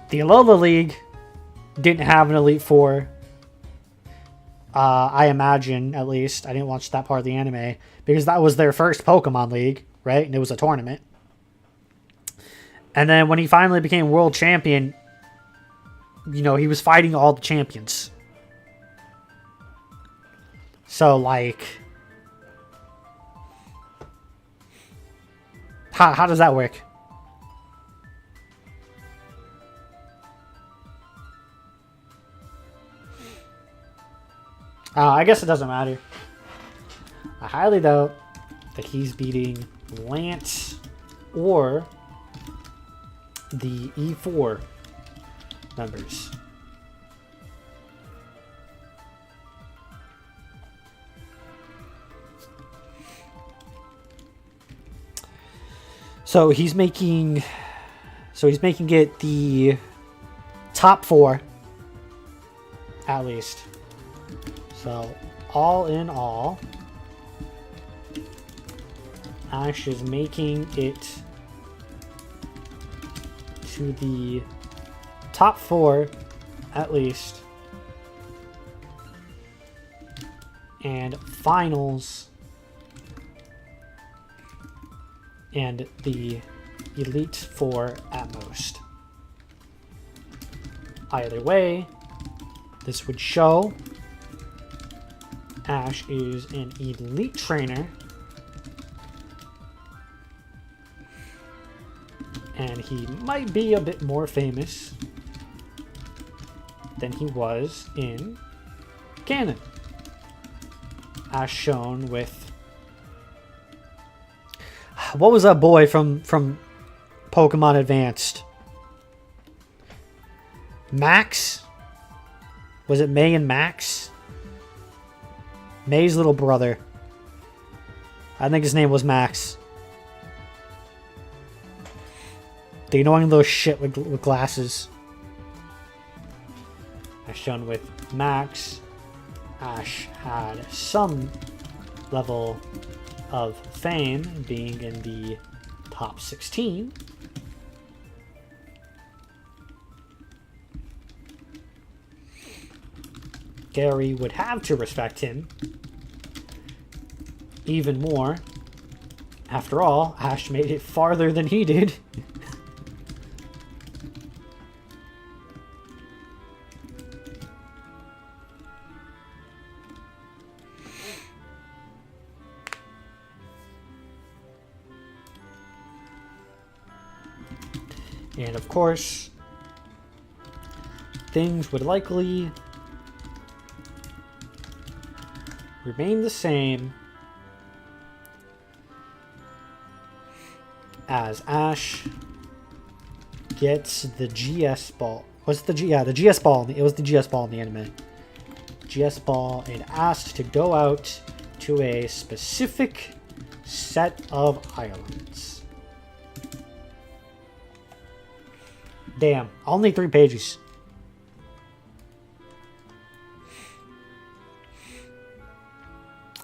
The Alola League didn't have an Elite Four. I imagine, at least. I didn't watch that part of the anime. Because that was their first Pokemon League, right? And it was a tournament. And then when he finally became world champion, you know, he was fighting all the champions. So, like... How does that work? I guess it doesn't matter. I highly doubt that he's beating Lance or the E4 members. So he's making it the top 4 at least. So all in all, Ash is making it to the top 4 at least, and finals, and the Elite Four at most. Either way, this would show Ash is an elite trainer, and he might be a bit more famous than he was in canon, as shown with... What was that boy from Pokemon Advanced? Max? Was it May and Max? May's little brother. I think his name was Max. The annoying little shit with glasses. As shown with Max, Ash had some level of fame, being in the top 16. Gary would have to respect him even more. After all, Ash made it farther than he did. And of course, things would likely remain the same as Ash gets the GS ball. What's the the GS ball? It was the GS ball in the anime. GS ball, and asked to go out to a specific set of islands. Damn, only 3 pages.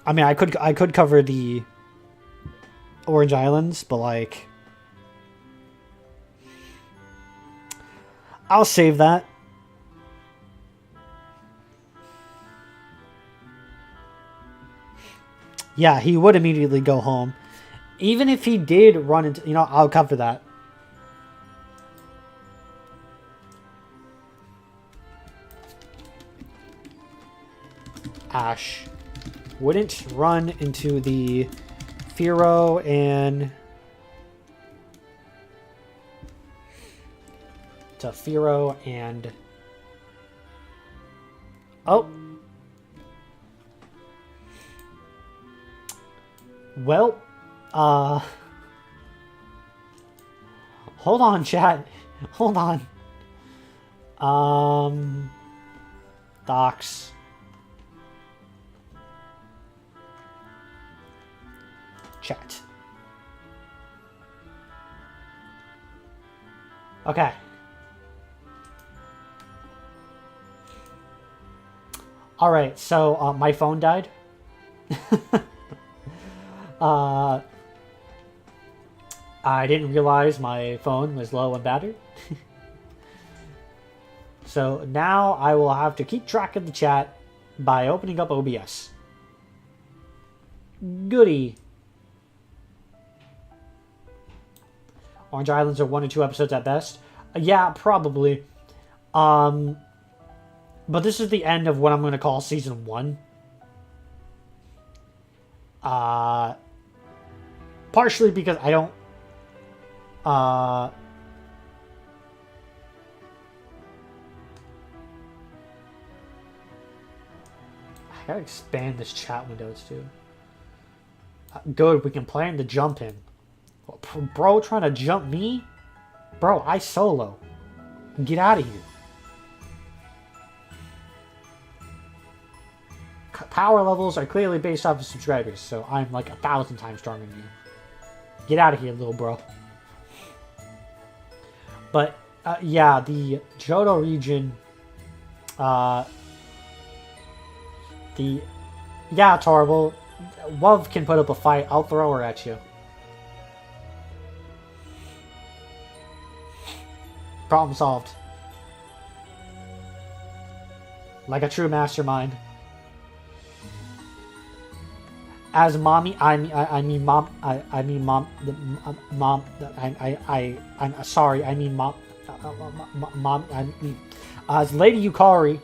I mean, I could cover the Orange Islands, but like, I'll save that. Yeah, he would immediately go home. Even if he did run into... You know, I'll cover that. Ash wouldn't run into the Firo and... to Firo and... Oh. Well, hold on, chat. Hold on. Docs. Chat. Okay. All right, so my phone died. I didn't realize my phone was low on battery. So now I will have to keep track of the chat by opening up OBS. Goody. Orange Islands are 1 or 2 episodes at best. Yeah, probably. But this is the end of what I'm going to call season 1. Partially because I don't... I gotta expand this chat window too. Good, we can plan to jump him. Bro, trying to jump me? Bro, I solo. Get out of here. Power levels are clearly based off of subscribers, so I'm like 1,000 times stronger than you. Get out of here, little bro. But, yeah, the Johto region, yeah, Torval, Love can put up a fight. I'll throw her at you. Problem solved. Like a true mastermind. As mommy, I'm sorry, I mean mom, as Lady Yukari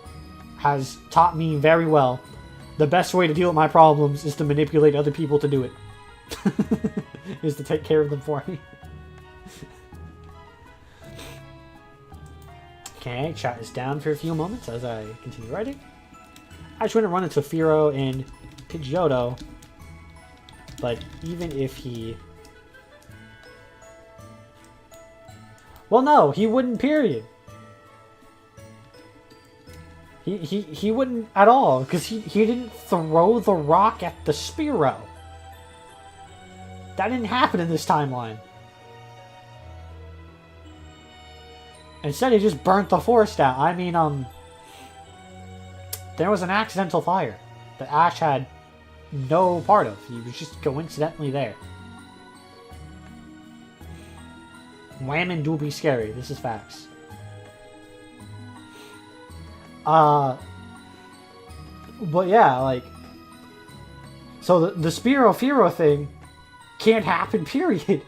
has taught me very well, the best way to deal with my problems is to manipulate other people to do it. Is to take care of them for me. Okay, chat is down for a few moments as I continue writing. I just want to run into Firo and Pidgeotto. But even if he... Well, no, he wouldn't, period. He wouldn't at all, because he didn't throw the rock at the Spearow. That didn't happen in this timeline. Instead, he just burnt the forest out. I mean, there was an accidental fire that Ash had no part of. He was just coincidentally there. Whammon do be scary. This is facts. But yeah, like, so the Spearow-Firo thing can't happen, period.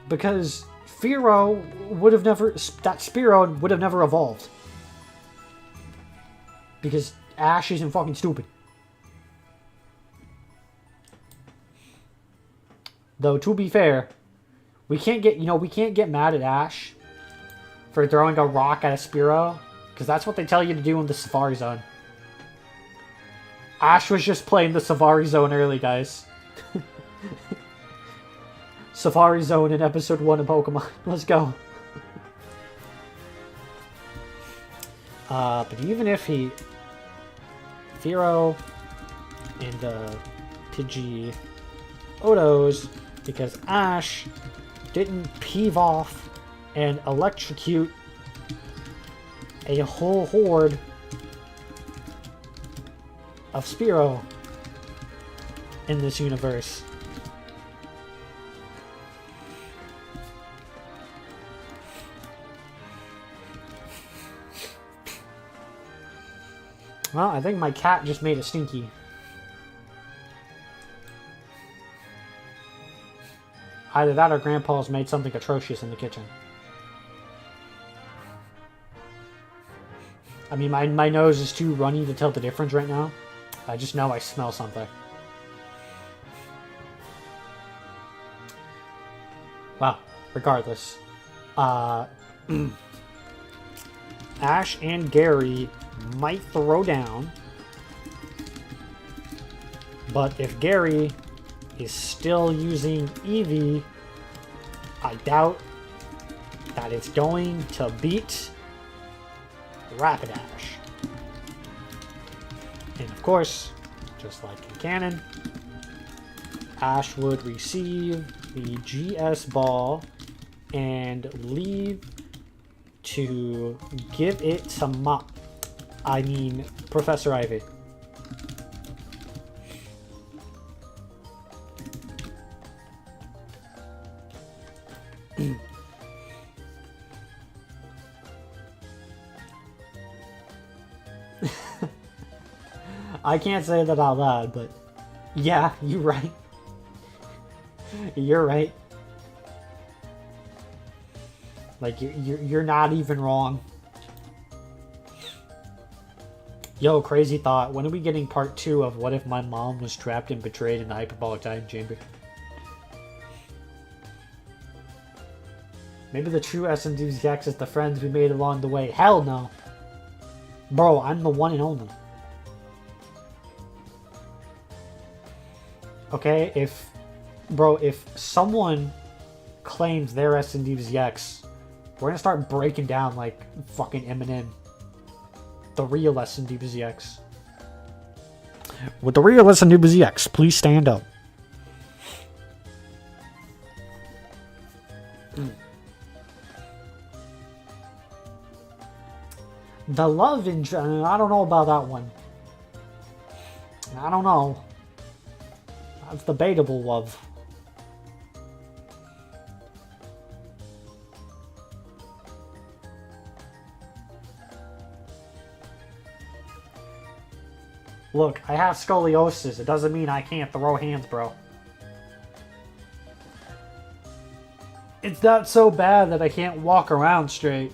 Because Firo would have never, that Spearow would have never evolved. Because Ash isn't fucking stupid. Though, to be fair, We can't get, we can't get mad at Ash for throwing a rock at a Spearow, because that's what they tell you to do in the Safari Zone. Ash was just playing the Safari Zone early, guys. Safari Zone in episode 1 of Pokemon. Let's go. But even if he... Fearow and Pidgey Odos, because Ash didn't peeve off and electrocute a whole horde of Spearow in this universe. Well, I think my cat just made a stinky. Either that or Grandpa's made something atrocious in the kitchen. I mean, my nose is too runny to tell the difference right now. I just know I smell something. Well, regardless. Ash and Gary might throw down. But if Gary is still using Eevee, I doubt that it's going to beat Rapidash. And of course, just like in canon, Ash would receive the GS ball and leave to give it some Professor Ivy. I can't say that out loud, but yeah, you're right. You're right. Like, you're not even wrong. Yo, crazy thought. When are we getting part 2 of What If My Mom Was Trapped and Betrayed in the Hyperbolic Time Chamber? Maybe the true SMDX is the friends we made along the way. Hell no. Bro, I'm the one and only. Okay, if someone claims they're SNDX, we're gonna start breaking down like fucking Eminem. The real SNDX. With the real SNDX, please stand up. The love in... I don't know about that one. I don't know. That's debatable, love. Look, I have scoliosis. It doesn't mean I can't throw hands, bro. It's not so bad that I can't walk around straight.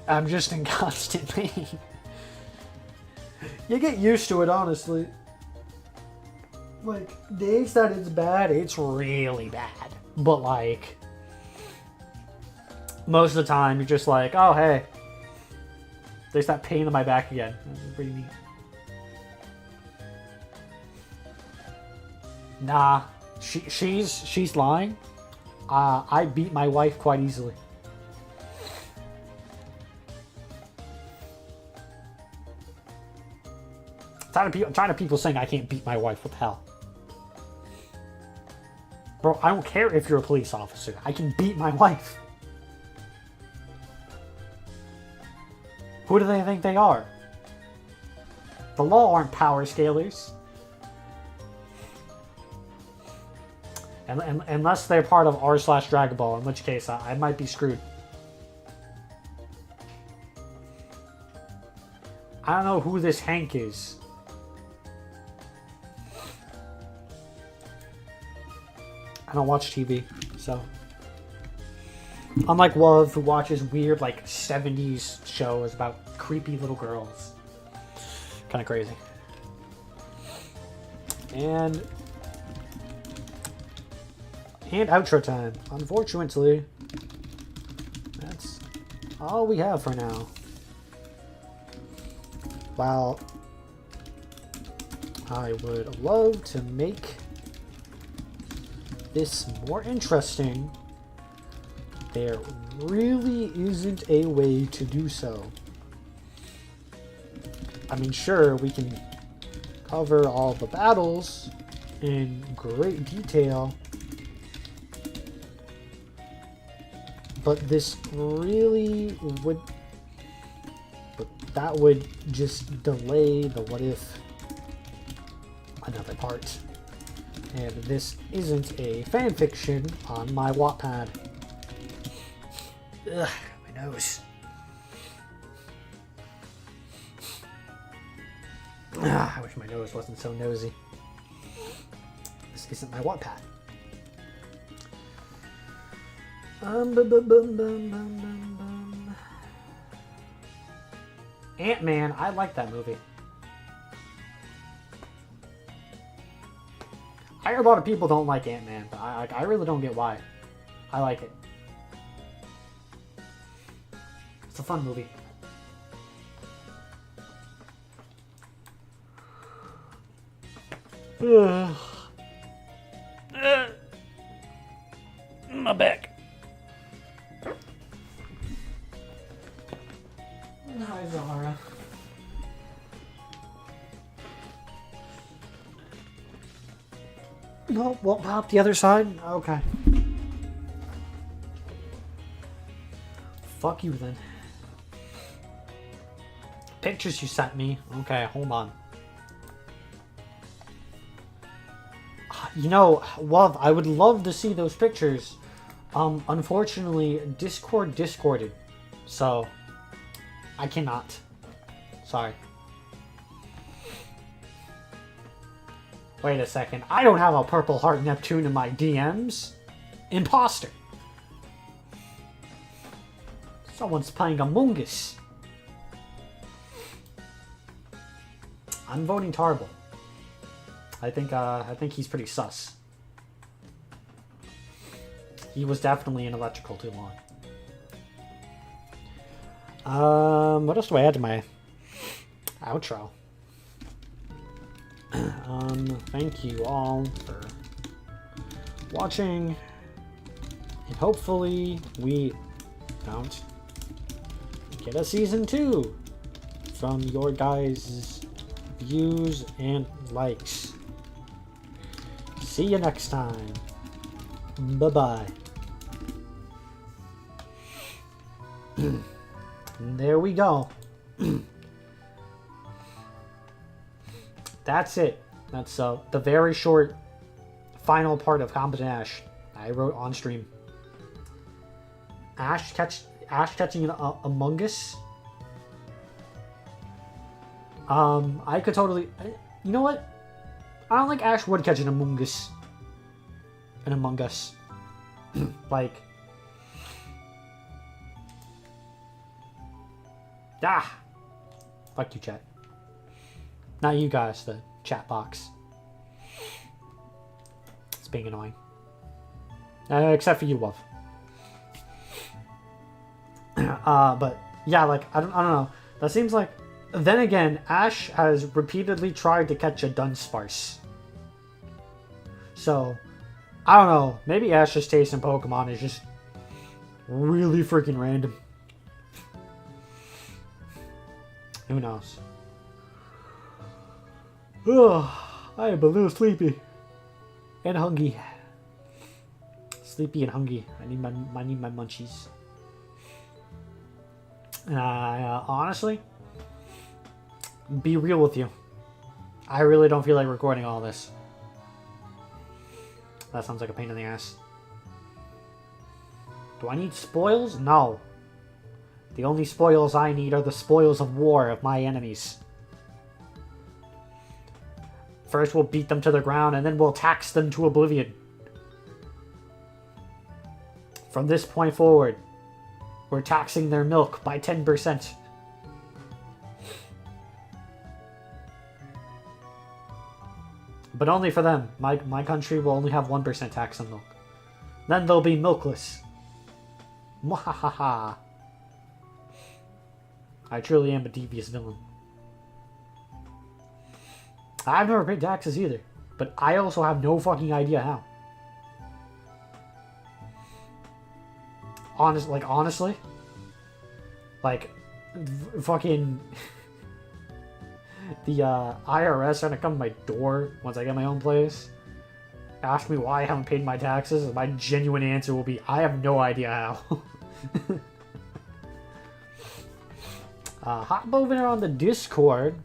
I'm just in constant pain. You get used to it, honestly. Like, days that it's bad, it's really bad. But, like, most of the time, you're just like, oh, hey. There's that pain in my back again. That's pretty neat. Nah, she's lying. I beat my wife quite easily. I'm tired of people saying I can't beat my wife. What the hell? Bro, I don't care if you're a police officer. I can beat my wife. Who do they think they are? The law aren't power scalers. Unless they're part of r/Dragon Ball, in which case I might be screwed. I don't know who this Hank is. I don't watch TV, so. Unlike Love, who watches weird, like, 70s shows about creepy little girls. Kind of crazy. And And outro time. Unfortunately, that's all we have for now. While I would love to make this more interesting, there really isn't a way to do so. I mean, sure, we can cover all the battles in great detail, but this really would, that would just delay the what if another part. And this isn't a fan fiction on my Wattpad. Ugh, my nose. I wish my nose wasn't so nosy. This isn't my Wattpad. Ant-Man, I like that movie. I hear a lot of people don't like Ant-Man, but I really don't get why. I like it. It's a fun movie. My back. Hi, Zahara. No, won't pop the other side? Okay. Fuck you then. Pictures you sent me. Okay, hold on. You know, love, I would love to see those pictures. Unfortunately, Discord discorded. So, I cannot. Sorry. Wait a second. I don't have a Purple Heart Neptune in my DMs. Imposter. Someone's playing Among Us. I'm voting Tarble. I think he's pretty sus. He was definitely in electrical too long. What else do I add to my outro? Thank you all for watching, and hopefully we don't get a season 2 from your guys' views and likes. See you next time. Bye-bye. There we go. That's it. That's the very short final part of Competent Ash I wrote on stream. Ash catching an Among Us. I could totally. You know what? I don't think Ash would catch an Among Us. An Among Us. Like. Ah! Fuck you, chat. Not you guys, the chat box. It's being annoying. Except for you, Love. But, yeah, like, I don't know. That seems like... Then again, Ash has repeatedly tried to catch a Dunsparce. So, I don't know. Maybe Ash's taste in Pokemon is just really freaking random. Who knows? Ugh, I am a little sleepy. And hungry. Sleepy and hungry. I need my munchies. Honestly, be real with you. I really don't feel like recording all this. That sounds like a pain in the ass. Do I need spoils? No. The only spoils I need are the spoils of war of my enemies. First we'll beat them to the ground, and then we'll tax them to oblivion. From this point forward, we're taxing their milk by 10%. But only for them. My country will only have 1% tax on milk. Then they'll be milkless. Mwahaha. I truly am a devious villain. I've never paid taxes either, but I also have no fucking idea how. Honestly, fucking the IRS are gonna come to my door once I get my own place, ask me why I haven't paid my taxes, and my genuine answer will be, I have no idea how. Hop over there on the Discord.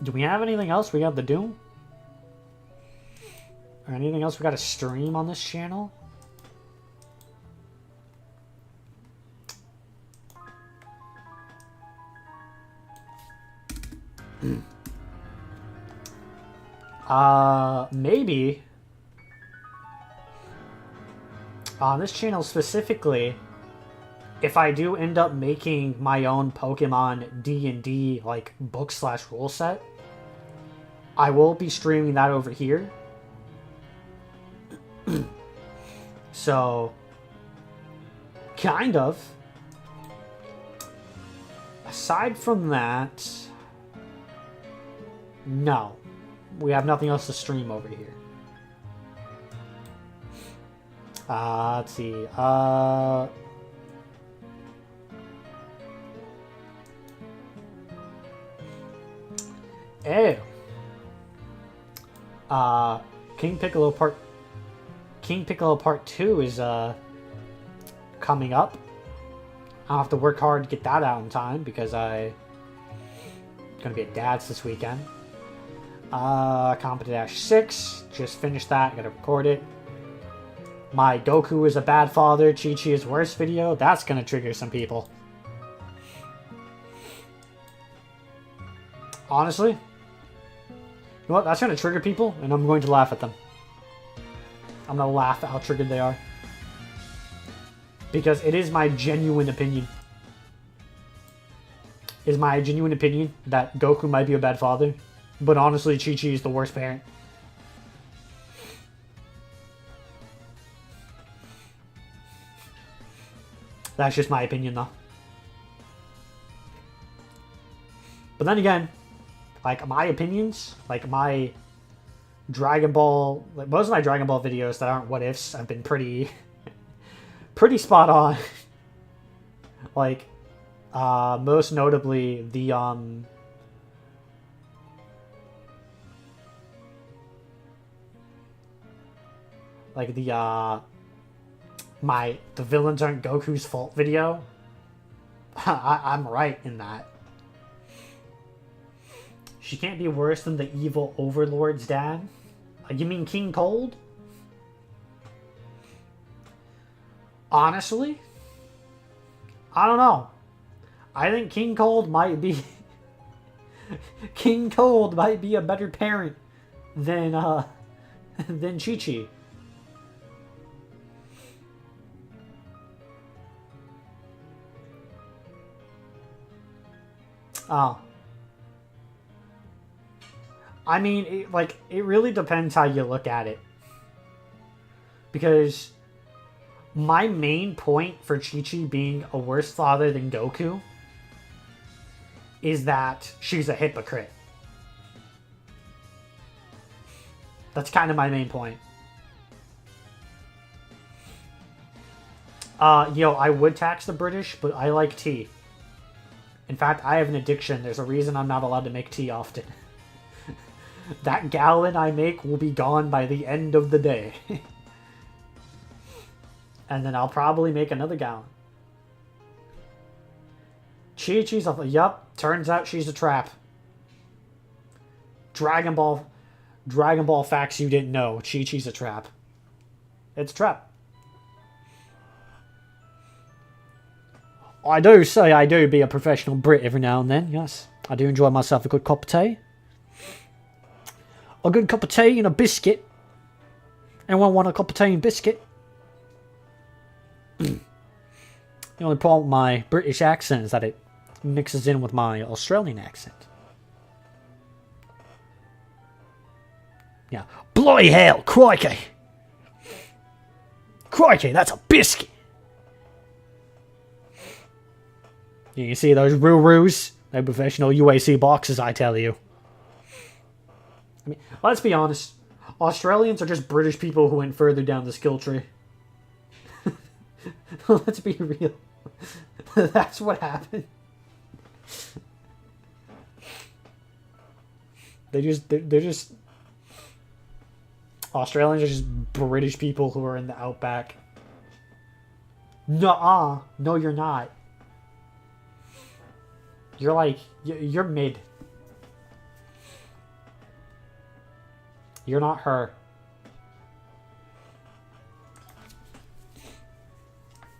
Do we have anything else we got to do? Or anything else we got to stream on this channel? Maybe. On this channel specifically, if I do end up making my own Pokemon D&D like book/rule set, I will be streaming that over here. So, kind of. Aside from that, no. We have nothing else to stream over here. Let's see. King Piccolo Part 2 is coming up. I'll have to work hard to get that out in time because I'm gonna be at Dad's this weekend. Competent Dash 6, just finished that, gotta record it. My Goku is a bad father, Chi-Chi is worse video, that's gonna trigger some people. Honestly, you know what, that's gonna trigger people, and I'm going to laugh at them. I'm gonna laugh at how triggered they are. Because it is my genuine opinion. It is my genuine opinion that Goku might be a bad father, but honestly, Chi-Chi is the worst parent. That's just my opinion, though. But then again, like, my opinions, like, my Dragon Ball, like, most of my Dragon Ball videos that aren't what-ifs have been pretty, pretty spot on. Like, most notably, the, like, the villains aren't Goku's fault video. I'm right in that. She can't be worse than the evil Overlord's dad? You mean King Cold? Honestly? I don't know. I think King Cold might be... King Cold might be a better parent than Chi-Chi. Oh. I mean, it really depends how you look at it. Because my main point for Chi-Chi being a worse father than Goku is that she's a hypocrite. That's kind of my main point. I would tax the British, but I like tea. In fact, I have an addiction. There's a reason I'm not allowed to make tea often. That gallon I make will be gone by the end of the day. And then I'll probably make another gallon. Chi-Chi's yup, turns out she's a trap. Dragon Ball facts you didn't know. Chi-Chi's a trap. It's a trap. I do say I do be a professional Brit every now and then, yes. I do enjoy myself a good cup of tea. A good cup of tea and a biscuit. Anyone want a cup of tea and biscuit? The only problem with my British accent is that it mixes in with my Australian accent. Yeah. Bloody hell, crikey! Crikey, that's a biscuit. You can see those Rurus. They're professional UAC boxers, I tell you. I mean, let's be honest. Australians are just British people who went further down the skill tree. Let's be real. That's what happened. They're just Australians are just British people who are in the outback. Nuh-uh. No, you're not. You're like, you're mid. You're not her.